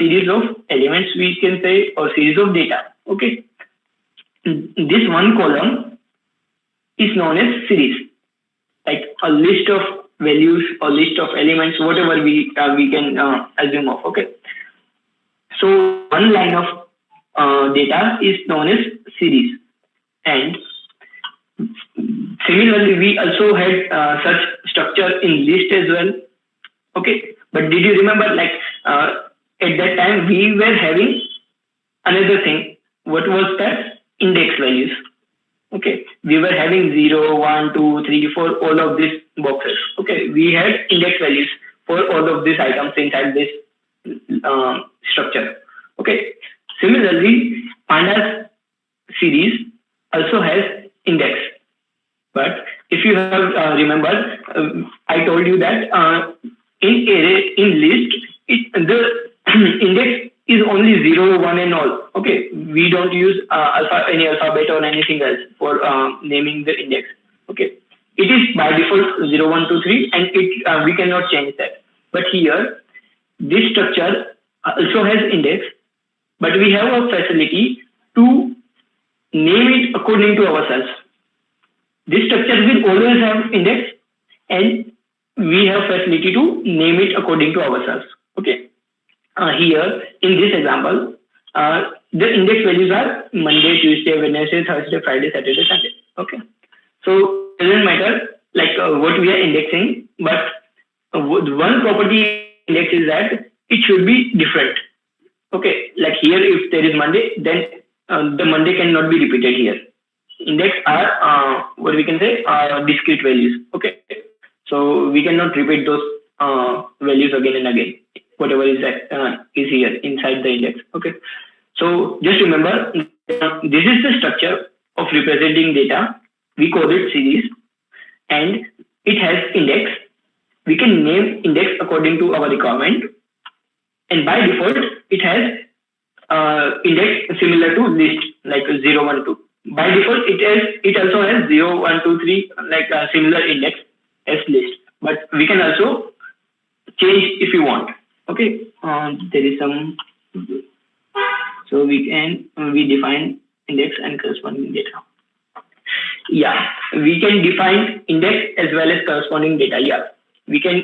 elements, we can say, or series of data. Okay, this one column is known as series, like a list of values or list of elements, whatever we can assume of. Okay, so one line of data is known as series, and similarly we also had such structure in list as well. Okay, but did you remember, like at that time we were having another thing. What was that? Index values. Okay, we were having 0, 1, 2, 3, 4, all of these boxes. Okay, we had index values for all of these items inside this structure. Okay, similarly, pandas series also has index. But if you have remember, I told you that in array, in list, the index is only 0, 1 and all. Okay, we don't use any alphabet or anything else for naming the index. Okay, it is by default 0, 1, 2, 3, and we cannot change that. But here, this structure also has index, but we have a facility to name it according to ourselves. This structure will always have index, and we have facility to name it according to ourselves. Okay. Here in this example, the index values are Monday, Tuesday, Wednesday, Thursday, Friday, Saturday, Sunday. Okay. So it doesn't matter like what we are indexing, but one property index is that it should be different. Okay. Like here, if there is Monday, then the Monday cannot be repeated here. Index are what we can say are discrete values. Okay. So we cannot repeat those values again and again. Whatever is here inside the index. Okay. So just remember, this is the structure of representing data. We call it series, and it has index. We can name index according to our requirement, and by default, it has index similar to list, like 0, 1, 2. By default, it also has 0, 1, 2, 3, like a similar index as list. But we can also change if you want. Okay, there is some. So we define index and corresponding data. Yeah, we can define index as well as corresponding data. Yeah, we can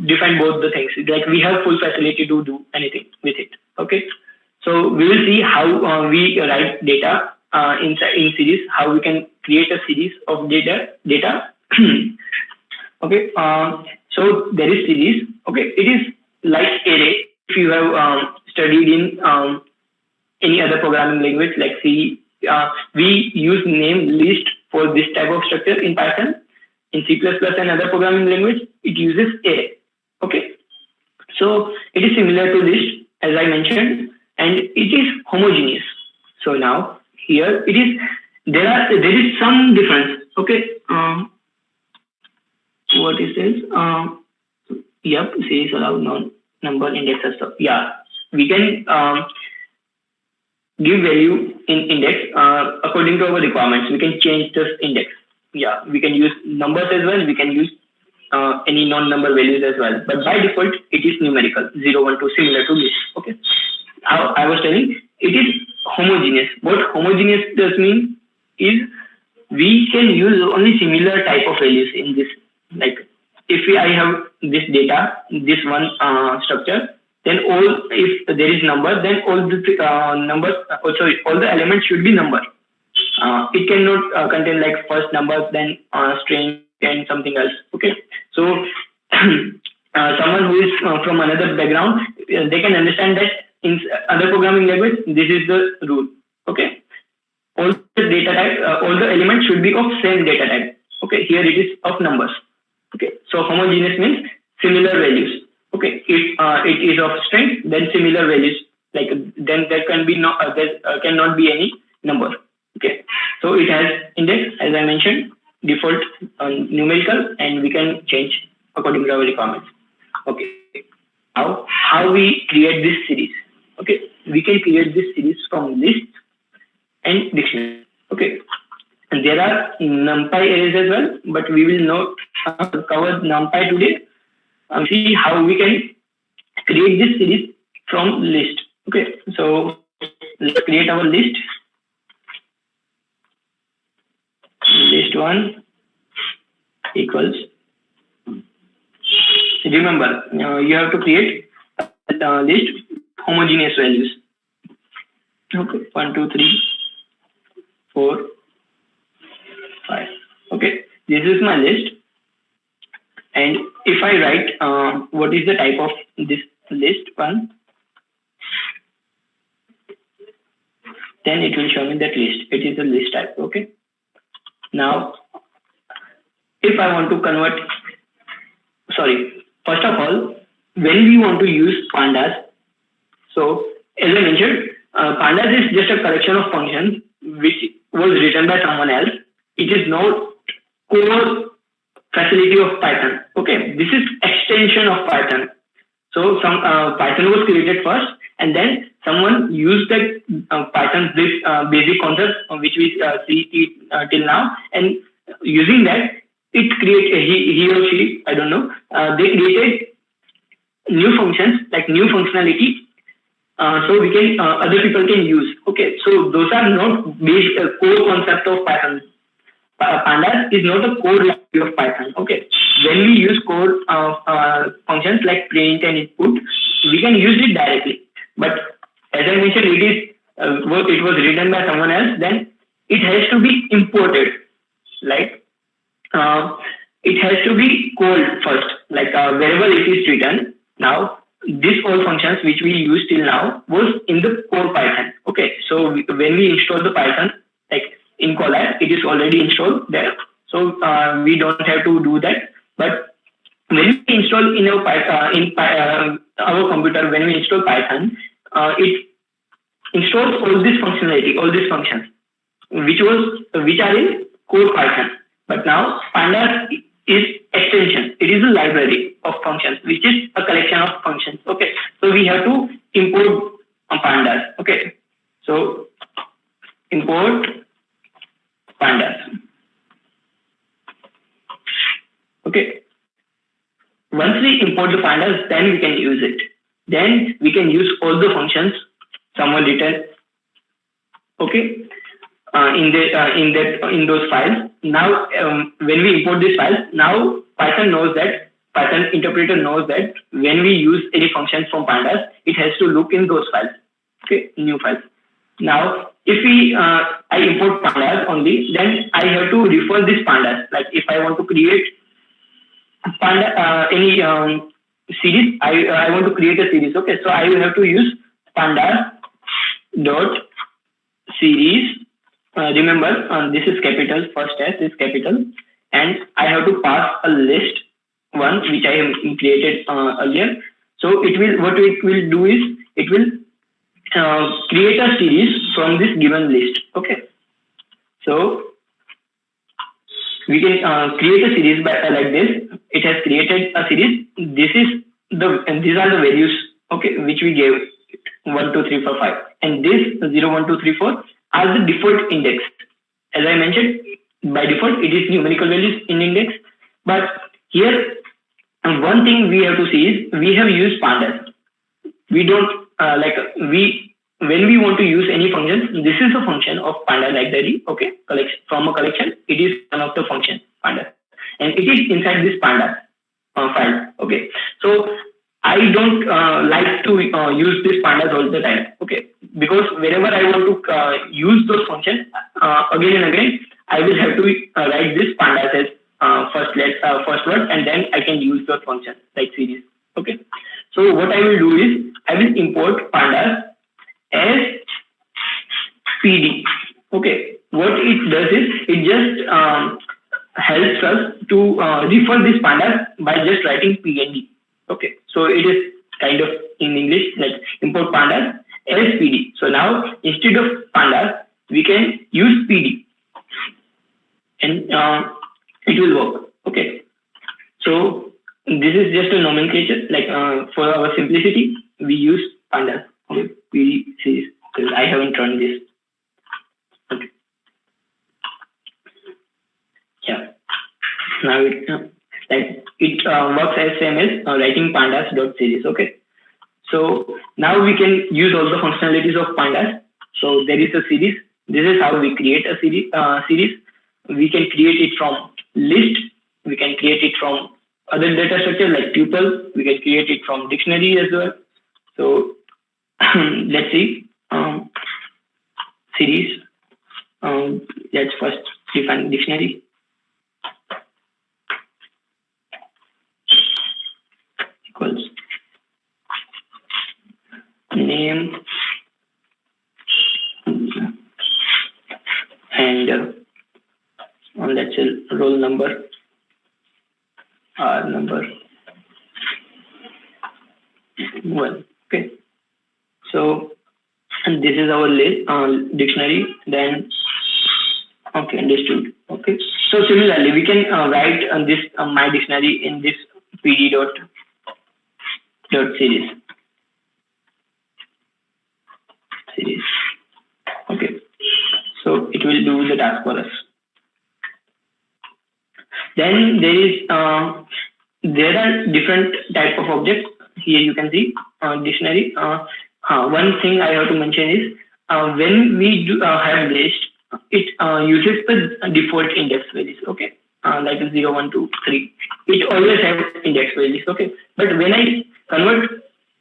define both the things. Like we have full facility to do anything with it. Okay, so we will see how we write data in series. How we can create a series of data. Okay, so there is series. Okay, it is like array. If you have studied in any other programming language like C, we use name list for this type of structure in Python. In C++ and other programming language, it uses array. Okay, so it is similar to list as I mentioned, and it is homogeneous. So now here it is. There is some difference. Okay, what is this? Yep, series allow number index and stuff. Yeah, we can give value in index according to our requirements. We can change this index. Yeah, we can use numbers as well. We can use any non-number values as well. But by default, it is numerical, 0, 1, 2, similar to list. Okay. How I was telling, it is homogeneous. What homogeneous does mean is we can use only similar type of values in this. Like if I have this data, this one structure, then if there is number, then all the numbers, all the elements should be number. It cannot contain like first number, then string and something else. Okay, so someone who is from another background, they can understand that in other programming language, this is the rule. Okay, all the data type, all the elements should be of same data type. Okay, here it is of numbers. Okay, so homogeneous means similar values. Okay, if it is of string, then similar values. Like then there can be there cannot be any number. Okay, so it has index as I mentioned, default numerical, and we can change according to our requirements. Okay, how we create this series? Okay, we can create this series from list and dictionary. Okay, and there are NumPy arrays as well, but we will not cover NumPy today. See how we can create this series from list. Okay, so let's create our list. List 1 equals. Remember, you have to create a list homogeneous values. Okay, 1, 2, 3, 4, 5. Okay, this is my list. And if I write what is the type of this list 1, then it will show me that list. It is a list type. Okay. Now, if I want to convert, first of all, when we want to use pandas, so as I mentioned, pandas is just a collection of functions which was written by someone else. It is not core facility of Python. Okay, this is extension of Python. So some Python was created first, and then someone used that Python this basic concept which we see till now, and using that, it create he or she, I don't know, they created new functions, like new functionality, so we can other people can use. Okay, so those are not based core concept of Python. Pandas is not a core language of Python. Okay, when we use core functions like print and input, we can use it directly. But as I mentioned, it was written by someone else. Then it has to be imported. Like it has to be called first. Like wherever it is written. Now this all functions which we use till now was in the core Python. Okay, so when we install the Python, like in Colab, it is already installed there, so we don't have to do that. But when we install in our computer, when we install Python, it installs all this functionality, all these functions, which are in core Python. But now Pandas is extension. It is a library of functions, which is a collection of functions. Okay, so we have to import Pandas. Okay, so import Pandas. Okay, once we import the Pandas, then we can use it. Then we can use all the functions someone written. Okay, in those files. Now, when we import these files, now Python interpreter knows that when we use any functions from Pandas, it has to look in those files. Okay, new files. Now, if I import Pandas only, then I have to refer this Pandas. Like if I want to create any series, I want to create a series. Okay, so I will have to use Pandas dot series. Remember, this is capital. First S is capital, and I have to pass a list one which I have created earlier. So what it will do is it will create a series from this given list. Okay, so we can create a series by like this. It has created a series. These are the values, okay, which we gave 1, 2, 3, 4, 5, and this 0, 1, 2, 3, 4 are the default index. As I mentioned, by default it is numerical values in index. But here, one thing we have to see is we have used Pandas. We don't when we want to use any functions, this is a function of Pandas library. Okay, from a collection, it is one of the function Pandas, and it is inside this Pandas file. Okay, so I don't like to use this Pandas all the time. Okay, because whenever I want to use those functions again and again, I will have to write this Pandas as first word, and then I can use those functions like series. Okay, so what I will do is I will import Pandas as PD. Okay, what it does is it just helps us to refer this Pandas by just writing PNG. Okay, so it is kind of in English like import Pandas as PD. So now instead of Pandas, we can use PD, and it will work. Okay, so this is just a nomenclature. Like for our simplicity, we use Pandas. Okay, PD series because I haven't run this. Okay, yeah. Now it works as same as writing pandas.series. Okay, so now we can use all the functionalities of Pandas. So there is a series. This is how we create a series. We can create it from list. We can create it from other data structure like tuple. We can create it from dictionary as well. So let's see series. Let's first define dictionary. Equals name and let's say roll number, R number 1. Okay, so and this is our list dictionary. Then okay, understood. Okay, so similarly we can write this my dictionary in this pd dot dot series. Okay, so it will do the task for us. Then there are different type of objects. Here you can see dictionary. One thing I have to mention is when we have list, it uses the default index values. Okay, like 0, 1, 2, 3. It always has index values. Okay, but when I convert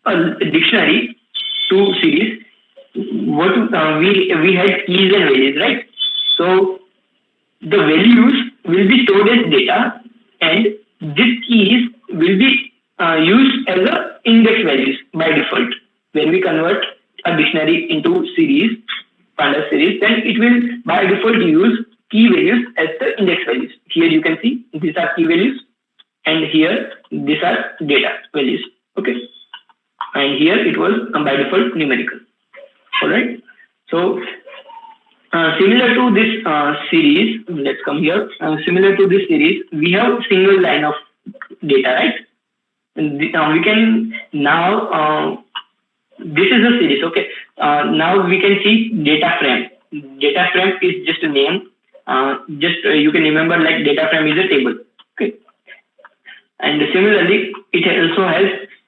a dictionary to series, what we had keys and values, right? So the values will be stored as data, and these keys will be used as a index values by default. When we convert a dictionary into series, pandas series, then it will by default use key values as the index values. Here you can see these are key values, and here these are data values. Okay, and here it was by default numerical. All right. So similar to this series, let's come here. Similar to this series, we have single line of data, right? We can now, this is a series, okay. Now we can see data frame. Data frame is just a name. You can remember like data frame is a table, okay. And similarly, it also has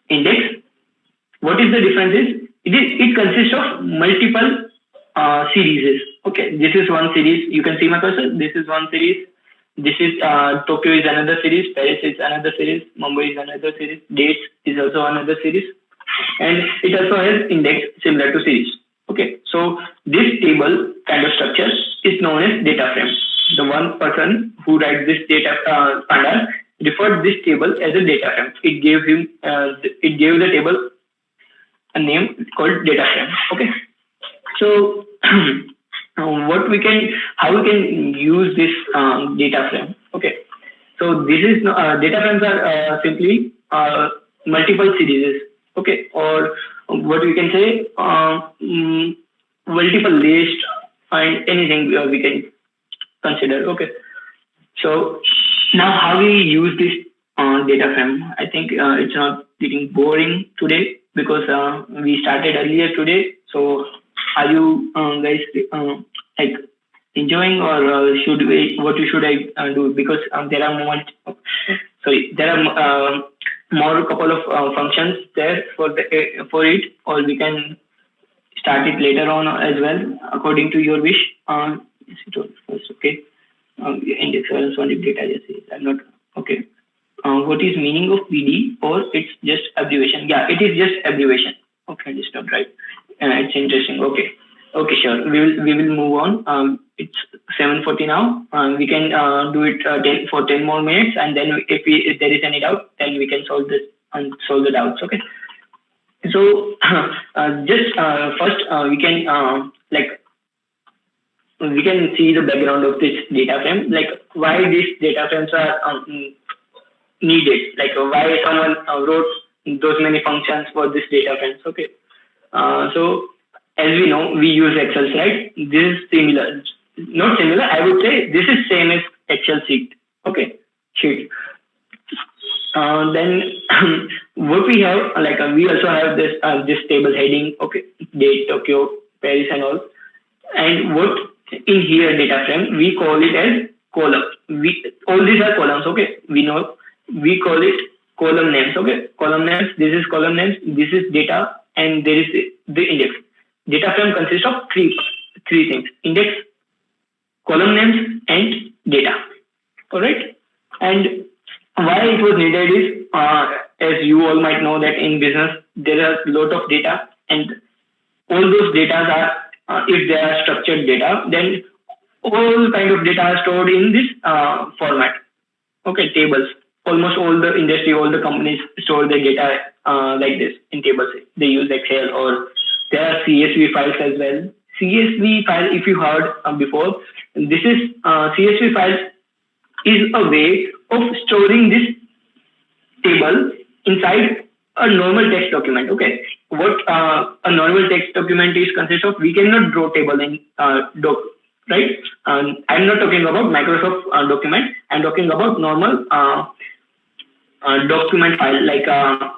index. What is the difference is, it consists of multiple series. Okay, this is one series. You can see my cursor. This is one series. This is Tokyo is another series. Paris is another series. Mumbai is another series. Dates is also another series, and it also has index similar to series. Okay, so this table kind of structure is known as data frame. The one person who writes this data pandas referred this table as a data frame. It gave the table a name called data frame. Okay, so how we can use this data frame? Okay, so this is data frames are simply multiple series. Okay, or what we can say multiple list and anything we can consider. Okay, so now how we use this data frame? I think it's not getting boring today because we started earlier today. So are you guys like enjoying, or what should I do? Because there are more couple of functions there for it, or we can start it later on as well according to your wish. Okay. Index corresponding data. I'm not okay. What is meaning of PD, or it's just abbreviation? Yeah, it is just abbreviation. Okay, just not right. It's interesting. Okay, sure. We will move on. It's 7:40 now. We can do it for 10 more minutes, and then if there is any doubt, then we can solve this and solve the doubts. Okay. So just first we can we can see the background of this data frame, like why these data frames are needed, like why someone wrote those many functions for this data frames. Okay, so as we know, we use Excel, right? This is similar, not similar, I would say this is same as Excel sheet. Okay, sheet. Then what we have, like we also have this table heading. Okay, date, Tokyo, Paris, and all. And what in here data frame, we call it as column. All these are columns. Okay, we know we call it column names. Okay, column names. This is column names. This is data, and there is the index. Data frame consists of three things: index, column names, and data. All right. And why it was needed is, as you all might know, that in business there are a lot of data, and all those data are, if they are structured data, then all kind of data are stored in this format. Okay, tables. Almost all the industry, all the companies store their data like this in tables. They use Excel, or there are CSV files as well. CSV file, if you heard before, this is CSV files is a way of storing this table inside a normal text document. Okay, what a normal text document is consists of, we cannot draw table in doc, right? I'm not talking about Microsoft document. I'm talking about normal document file like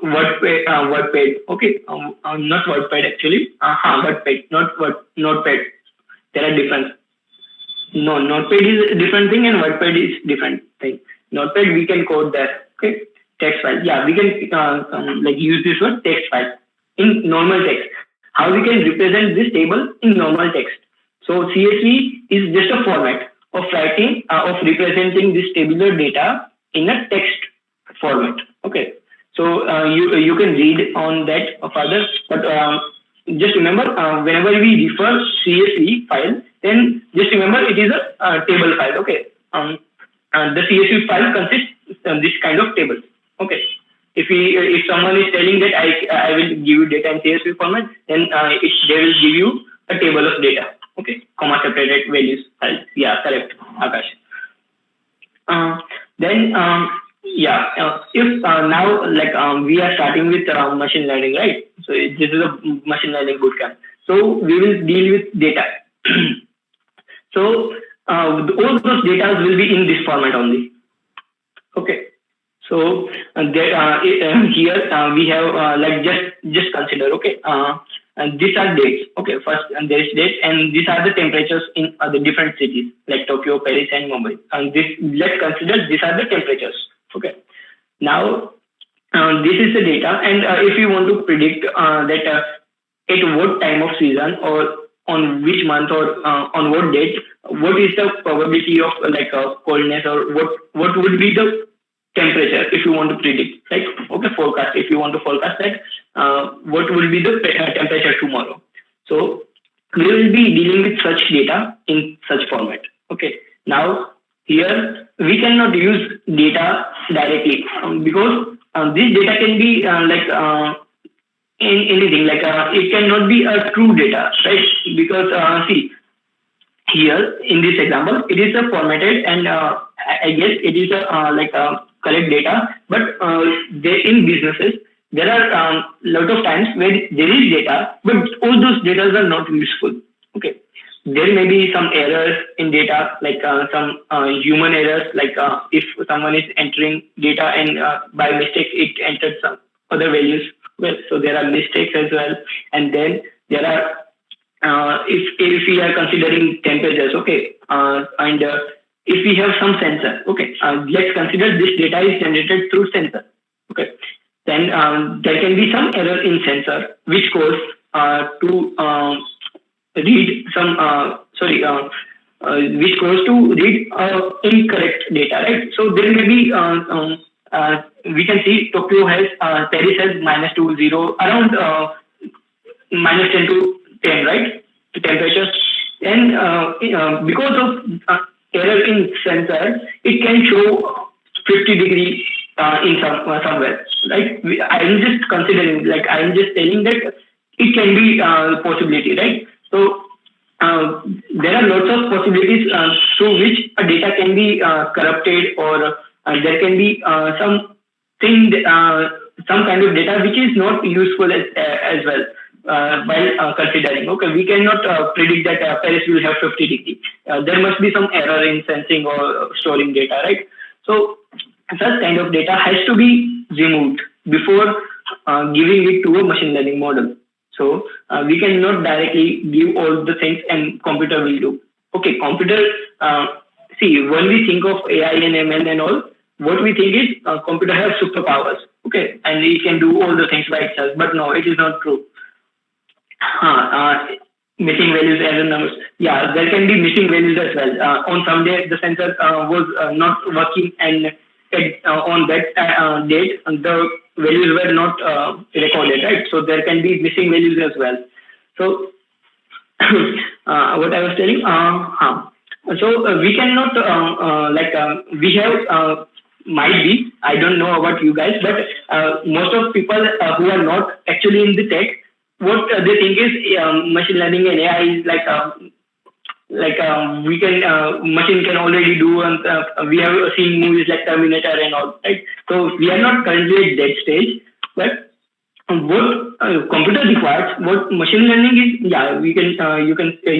WordPad. Okay, not WordPad actually. WordPad, not Notepad. There are different. No, Notepad is a different thing and WordPad is different thing. Notepad we can code there. Okay, text file. Yeah, we can like use this word text file in normal text. How we can represent this table in normal text? So CSV is just a format of writing of representing this tabular data in a text format. Okay, so you can read on that further, but just remember whenever we refer CSV file, then just remember it is a table file. Okay, the CSV file consists this kind of tables. Okay, if someone is telling that I will give you data in CSV format, then they will give you a table of data. Okay, comma separated values files. Yeah, correct, Akash. Then if now like we are starting with machine learning, right? So this is a machine learning bootcamp. So we will deal with data. So all those data will be in this format only. Okay. So here we have like just consider. Okay. And these are dates. Okay, first there is dates, and these are the temperatures in the different cities like Tokyo, Paris, and Mumbai. And this, let's consider these are the temperatures. Okay, now this is the data, and if you want to predict that at what time of season or on which month or on what date, what is the probability of like coldness, or what would be the temperature if you want to predict, like okay, forecast, if you want to forecast that what will be the temperature tomorrow. So we will be dealing with such data in such format. Okay, now here we cannot use data directly because this data can be in anything, like it cannot be a true data, right? Because see, here in this example it is a formatted, and I guess it is a collect data, but there in businesses there are lot of times where there is data, but all those data are not useful. Okay, there may be some errors in data, like some human errors, like if someone is entering data and by mistake it entered some other values. Well, so there are mistakes as well, and then there are if we are considering temperatures, okay, and if we have some sensor, okay, let's consider this data is generated through sensor, okay, then there can be some error in sensor which goes to read some which goes to read incorrect data, right? So there may be we can see Tokyo has Paris has -2 around -10 to 10, right? The temperature, and because of error in sensor, it can show 50 degrees in somewhere. Like I'm just considering, like I'm just telling that it can be possibility, right? So there are lots of possibilities through which a data can be corrupted, or there can be some kind of data which is not useful as well. While considering, okay, we cannot predict that Paris will have 50 degrees. There must be some error in sensing or storing data, right? So such kind of data has to be removed before giving it to a machine learning model. So we cannot directly give all the things and computer will do. Okay, computer, see, when we think of AI and ML and all, what we think is computer has superpowers, okay, and it can do all the things by itself. But no, it is not true. Missing values, error numbers. Yeah, there can be missing values as well. On some day, the sensor was not working, and on that date, the values were not recorded, right? So there can be missing values as well. So what I was telling, so we cannot we have might be, I don't know about you guys, but most of people who are not actually in the tech, what they think is machine learning and AI is we can machine can already do, and we have seen movies like Terminator and all, right? So we are not currently at that stage, but what computer requires, what machine learning is, yeah, we can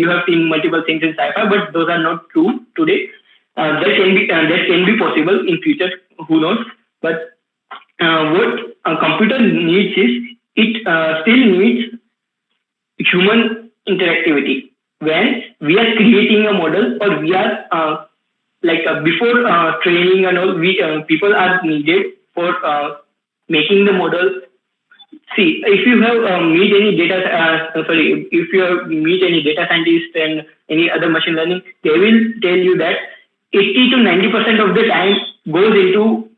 you have seen multiple things in sci-fi, but those are not true today. That can be possible in future, who knows? But what a computer needs is it still needs human interactivity when we are creating a model or we are before training and all we people are needed for making the model. See, if you have meet any data, if you have meet any data scientist and any other machine learning, they will tell you that 80 to 90% of the time goes into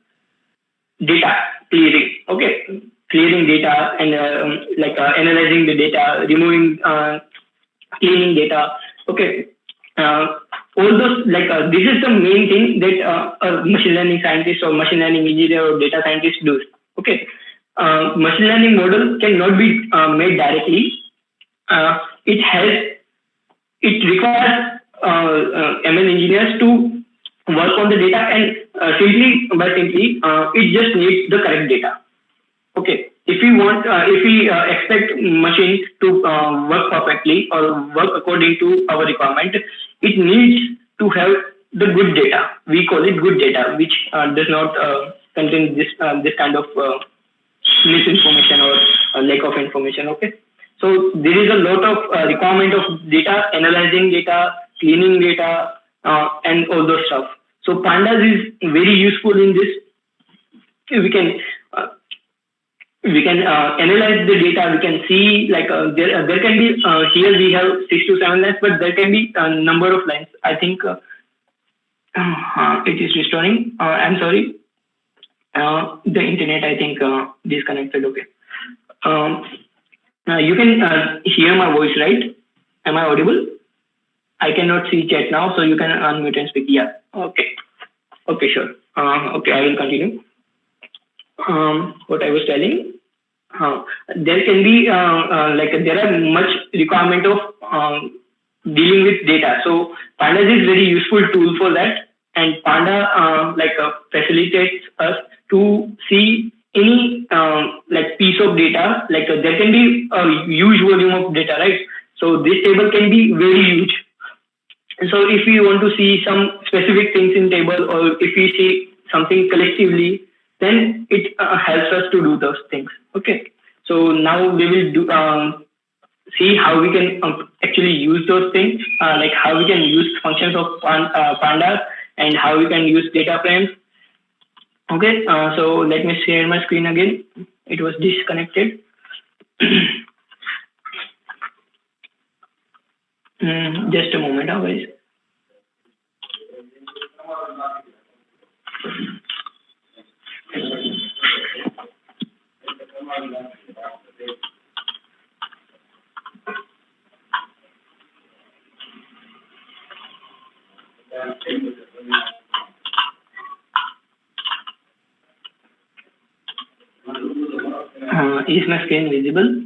data clearing. Okay, clearing data and analyzing the data, removing, cleaning data. Okay, uh, all those this is the main thing that a machine learning scientist or machine learning engineer or data scientist does. Okay, machine learning model cannot be made directly. It has it requires ML engineers to work on the data and simply it just needs the correct data. Okay, if we expect machine to work perfectly or work according to our requirement, it needs to have the good data. We call it good data, which does not contain this kind of misinformation or lack of information. Okay, so there is a lot of requirement of data, analyzing data, cleaning data, and all those stuff. So pandas is very useful in this. We can uh, we can analyze the data. We can see there can be here we have 6 to 7 lines, but there can be a number of lines. I think it is restoring. I'm sorry. The internet, I think, disconnected. Okay. Um, you can hear my voice, right? Am I audible? I cannot see chat now, so you can unmute and speak. Yeah. Okay. Okay, sure. Okay, I will continue. What I was telling. There can be there are much requirement of dealing with data. So pandas is very useful tool for that, and panda facilitates us to see any piece of data. There can be a huge volume of data, right? So this table can be very huge. And so if we want to see some specific things in table, or if we see something collectively, then it helps us to do those things. Okay. So now we will do see how we can actually use those things, like how we can use functions of pandas and how we can use data frames. Okay. So let me share my screen again. It was disconnected. Just a moment, guys. Is my screen visible?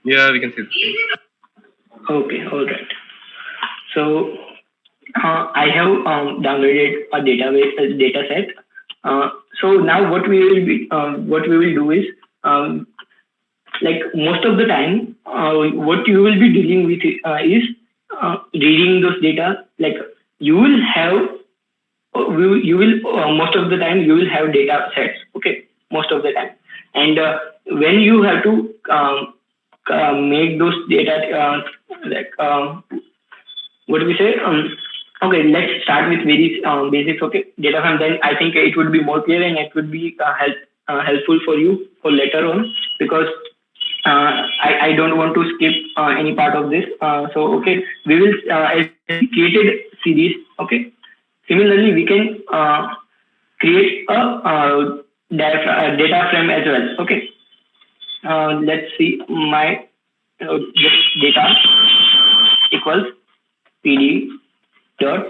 Yeah, we can see the screen. Okay, all right. So I have downloaded a data set. So now what we will do is most of the time what you will be dealing with is reading those data. Like you will have most of the time you will have data sets. Okay, most of the time, and when you have to make those data what do we say? Okay, let's start with very basics. Okay, data frame. Then I think it would be more clear and it would be helpful for you for later on, because I don't want to skip any part of this. So okay, we will created series. Okay, similarly we can create a data frame as well. Okay, let's see my just data equals pd dot.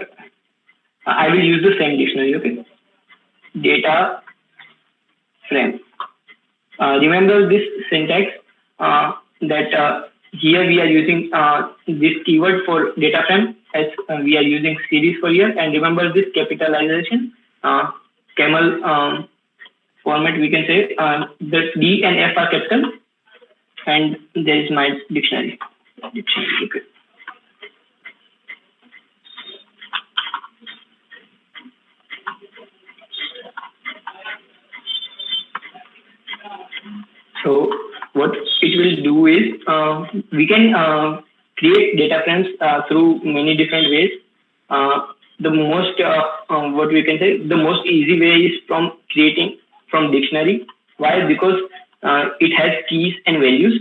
I will use the same dictionary. Okay, data frame. Remember this syntax that here we are using this keyword for data frame as we are using series for here, and remember this capitalization camel format. We can say the D and F are capital, and there is my dictionary. Okay. So what it will do is we can create data frames through many different ways. The most what we can say, the most easy way is from creating from dictionary. Why? Because it has keys and values.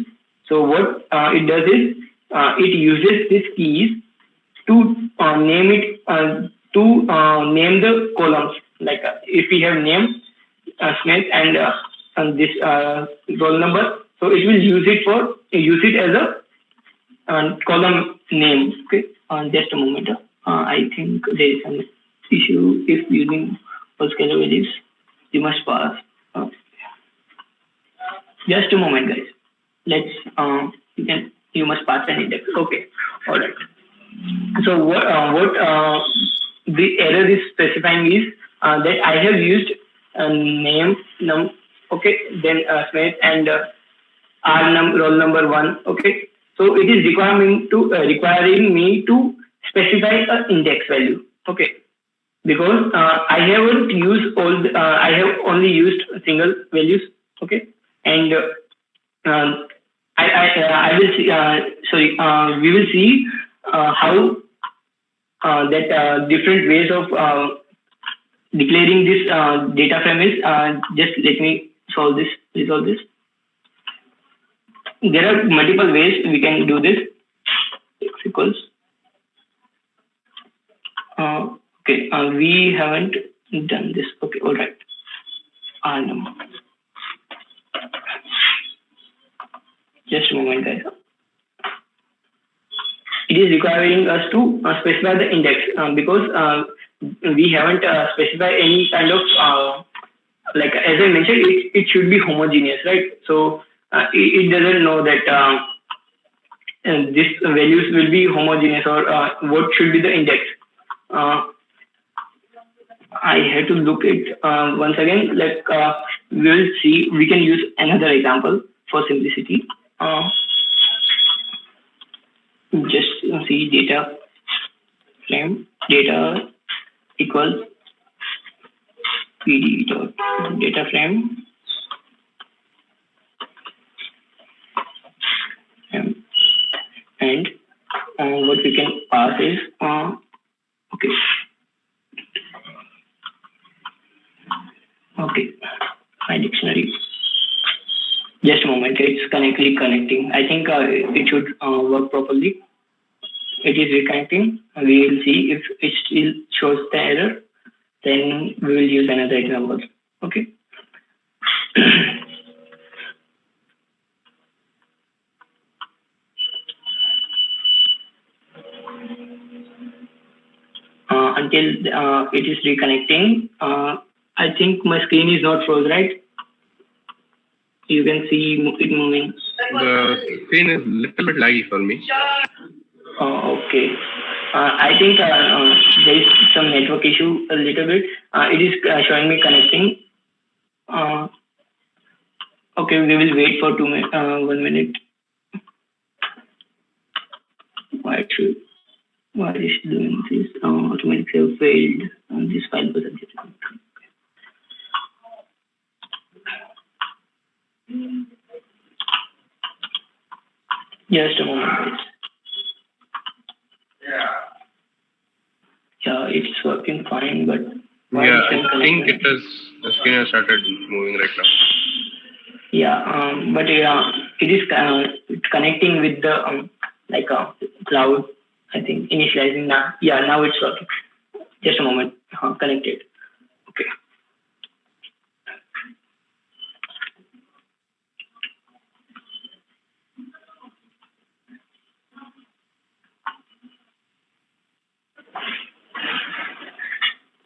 So what it does is it uses these keys to name it name the columns. Like if we have name Smith and this roll number, so it will use it as a column name. Okay, just a moment. I think there is an issue if using all scalar values. You must pass. Just a moment, guys. Let's you must pass an index. Okay, all right. So what the error is specifying is that I have used name num. Okay, then Smith and roll number 1. Okay, so it is requiring me to specify an index value. Okay, because I haven't used I have only used single values. Okay, and I will see. Sorry, we will see how that different ways of declaring this data frame is. Just let me resolve this. There are multiple ways we can do this. X equals. Okay, we haven't done this. Okay, all right. Number. Just a moment, guys. It is requiring us to specify the index because we haven't specified any kind of like, as I mentioned, it should be homogeneous, right? So it doesn't know that this values will be homogeneous or what should be the index. I had to look it once again. Like we will see. We can use another example for simplicity. Just see data frame data equals pd dot data frame and what we can pass is okay my dictionary. Just a moment, it's connecting. I think it should work properly. It is reconnecting. We will see if it still shows the error. Then we will use another example. Okay. Until it is reconnecting, I think my screen is not froze, right? You can see it moving. The screen is a little bit laggy for me. Okay. I think there is some network issue a little bit. It is showing me connecting. Okay, we will wait for 1 minute. Why is it doing this? Automatic save failed. This file was adjusted. Just a moment, please. Yeah, it's working fine, but yeah, I think it is. The screen has started moving right now. Yeah, but it is connecting with the cloud. I think initializing now. Yeah, now it's working. Just a moment. Connected. Okay.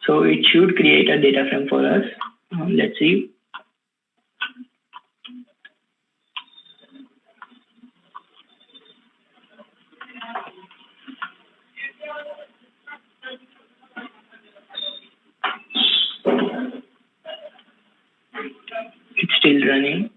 So it should create a data frame for us. Let's see. It's still running.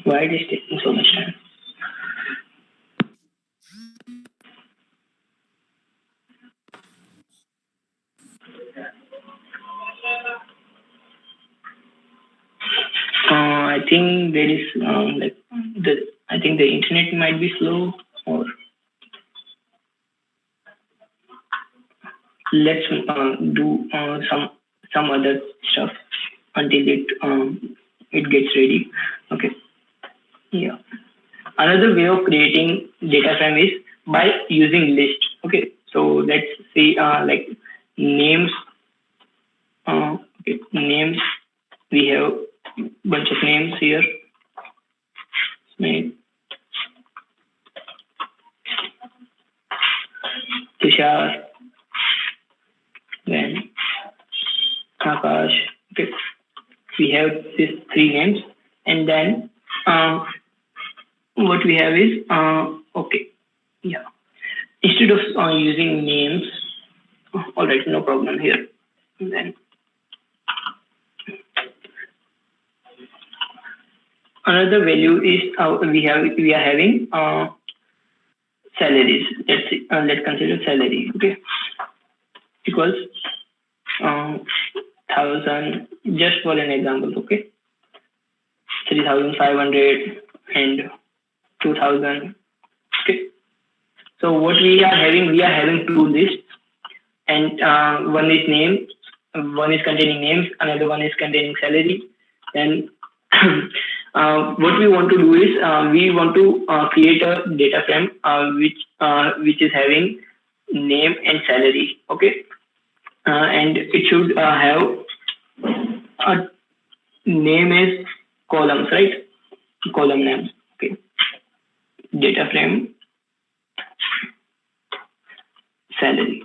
Why it is taking so much time? think there is I think the internet might be slow, or let's do some other stuff until it gets ready. Okay. Yeah. Another way of creating data frame is by using list. Okay. So let's see like names. Okay, names. We have bunch of names here. Name. Tushar. Then Akash. Okay. We have these three names, and then what we have is okay. Yeah. Instead of using names, all right, no problem here. And then another value is we are having salaries. Let's consider salary. Okay, equals 1,000. Just for an example. Okay, 3,500 and 2,000. Okay. So what we are having two lists, and one is names, one is containing names, another one is containing salary. And what we want to do is we want to create a data frame which is having name and salary. Okay, and it should have a name is columns, right? Column names. Okay, data frame salary.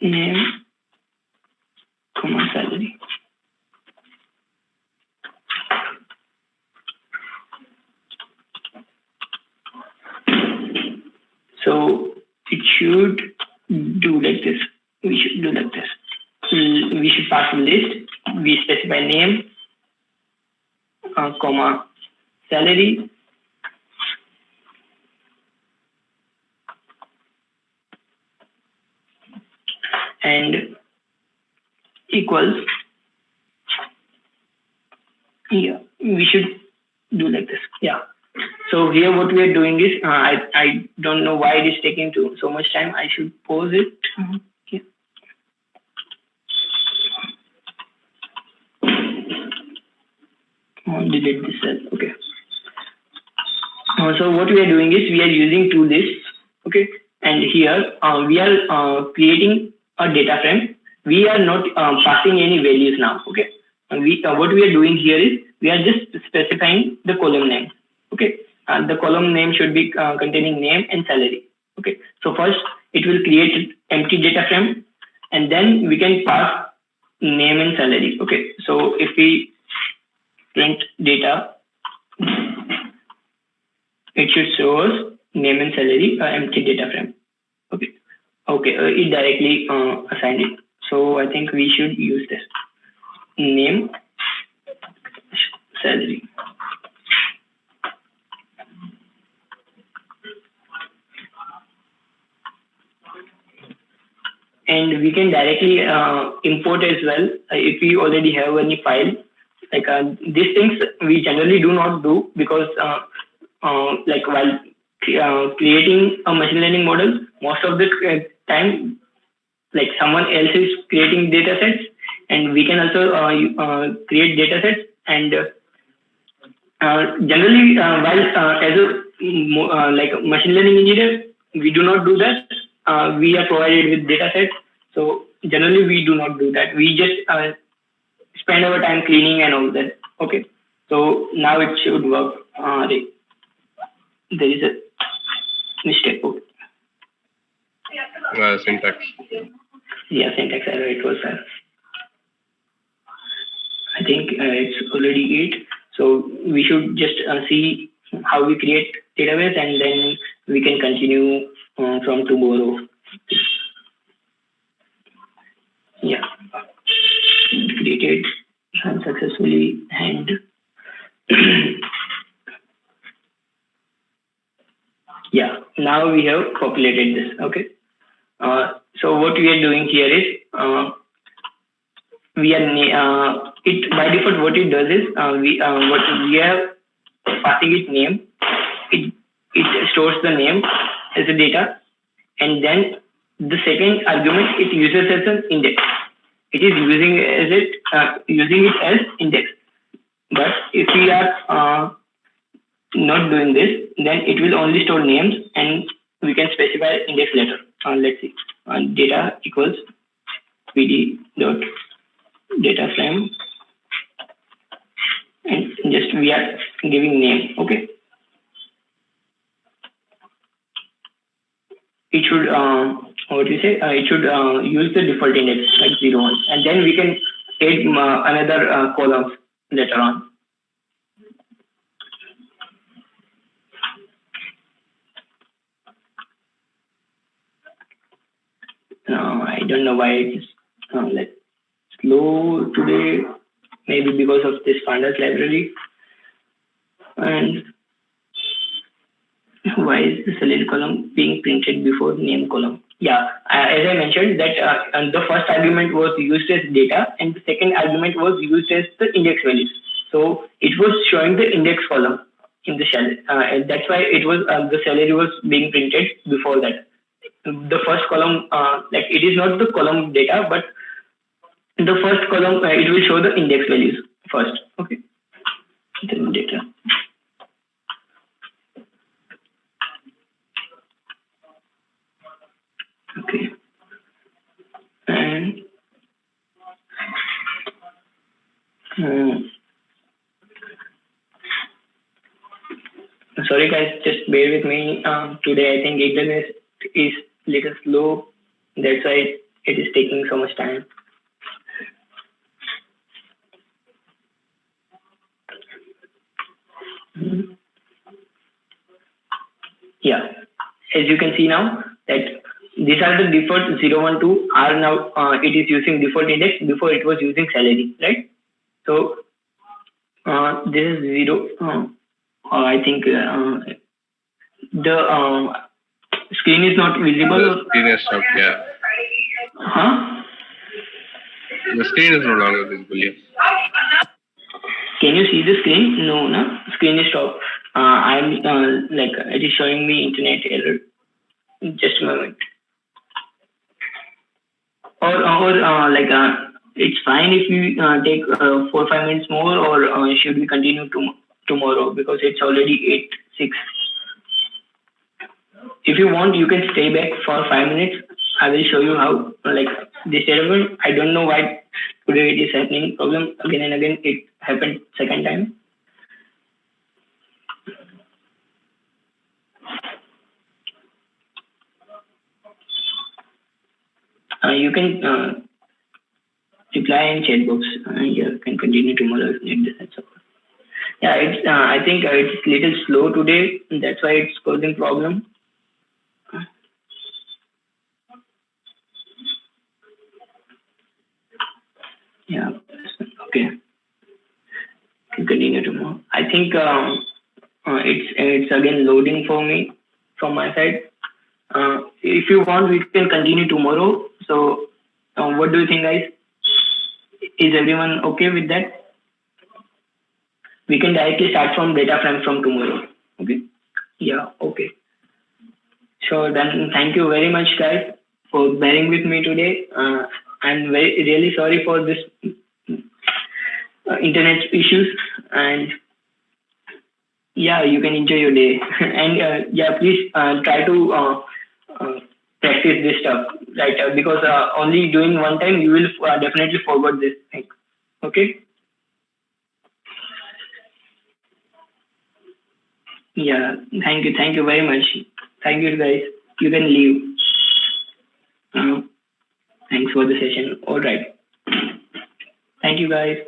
Name, comma, salary. So it should do like this. We should do like this. We should pass a list. We specify name, comma, salary. And equals, yeah, we should do like this. Yeah. So here what we are doing is, I don't know why it is taking so much time. I should pause it. Okay. Delete this cell. Okay. So what we are doing is we are using two lists. Okay. And here we are creating a data frame. We are not passing any values now. Okay. And what we are doing here is we are just specifying the column name. Okay. The column name should be containing name and salary. Okay. So first it will create empty data frame, and then we can pass name and salary. Okay. So if we print data, it should show us name and salary, empty data frame. Okay. Okay. It directly assigned it. So I think we should use this name, salary. And we can directly import as well if we already have any file. Like these things we generally do not do, because like while creating a machine learning model, most of the time, like someone else is creating data sets, and we can also create data sets. And generally, while as a like machine learning engineer, we do not do that. We are provided with data sets, so generally we do not do that. We just spend our time cleaning and all that. Okay, so now it should work. There is a mistake. Okay. Syntax. Yeah, syntax error. It was I think it's already 8. So we should just see how we create database, and then we can continue from tomorrow. Yeah, created successfully, and yeah, now we have populated this. Okay. So what we are doing here is we are it by default what it does is we are passing it name. It stores the name as a data, and then the second argument it uses as an index. It is using it as index. But if we are not doing this, then it will only store names, and we can specify index later. Let's see, data equals pd dot data frame, and just we are giving name. Okay, it should it should use the default index like 0, 1, and then we can add another columns later on. I don't know why it is like slow today. Maybe because of this pandas library. And why is the salary column being printed before name column? Yeah, as I mentioned that the first argument was used as data, and the second argument was used as the index values. So it was showing the index column in the shell, and that's why it was the salary was being printed before that. The first column, like it is not the column data, but the first column it will show the index values first. Okay, then data. Okay, and sorry guys, just bear with me. Today I think internet is little slow. That's why it is taking so much time. Yeah, as you can see now that these are the default 0, 1, 2 are now it is using default index. Before it was using salary, right? So this is 0. I think the screen is not visible. The screen is stopped, yeah. Huh? The screen is no longer visible, yeah. Can you see the screen? No, screen is stopped. I'm like it is showing me internet error. Just a moment. Or like it's fine if we take 4 or 5 minutes more, or should we continue tomorrow because it's already 8:06. If you want, you can stay back for 5 minutes. I will show you how like this terrible. I don't know why today it is happening problem again and again. It happened second time. You can reply in chat box. You can continue tomorrow if need this. Yeah, it's I think it's little slow today. That's why it's causing problem. Yeah. Okay. Can continue tomorrow. I think it's again loading for me from my side. If you want, we can continue tomorrow. So, what do you think, guys? Is everyone okay with that? We can directly start from data frame from tomorrow. Okay. Yeah. Okay. So then, thank you very much, guys, for bearing with me today. I'm really sorry for this internet issues, and yeah, you can enjoy your day. And yeah, please try to practice this stuff, right? Because only doing one time, you will definitely forget this thing. Okay. Yeah. Thank you. Thank you very much. Thank you, guys. You can leave. Thanks for the session. All right. Thank you, guys.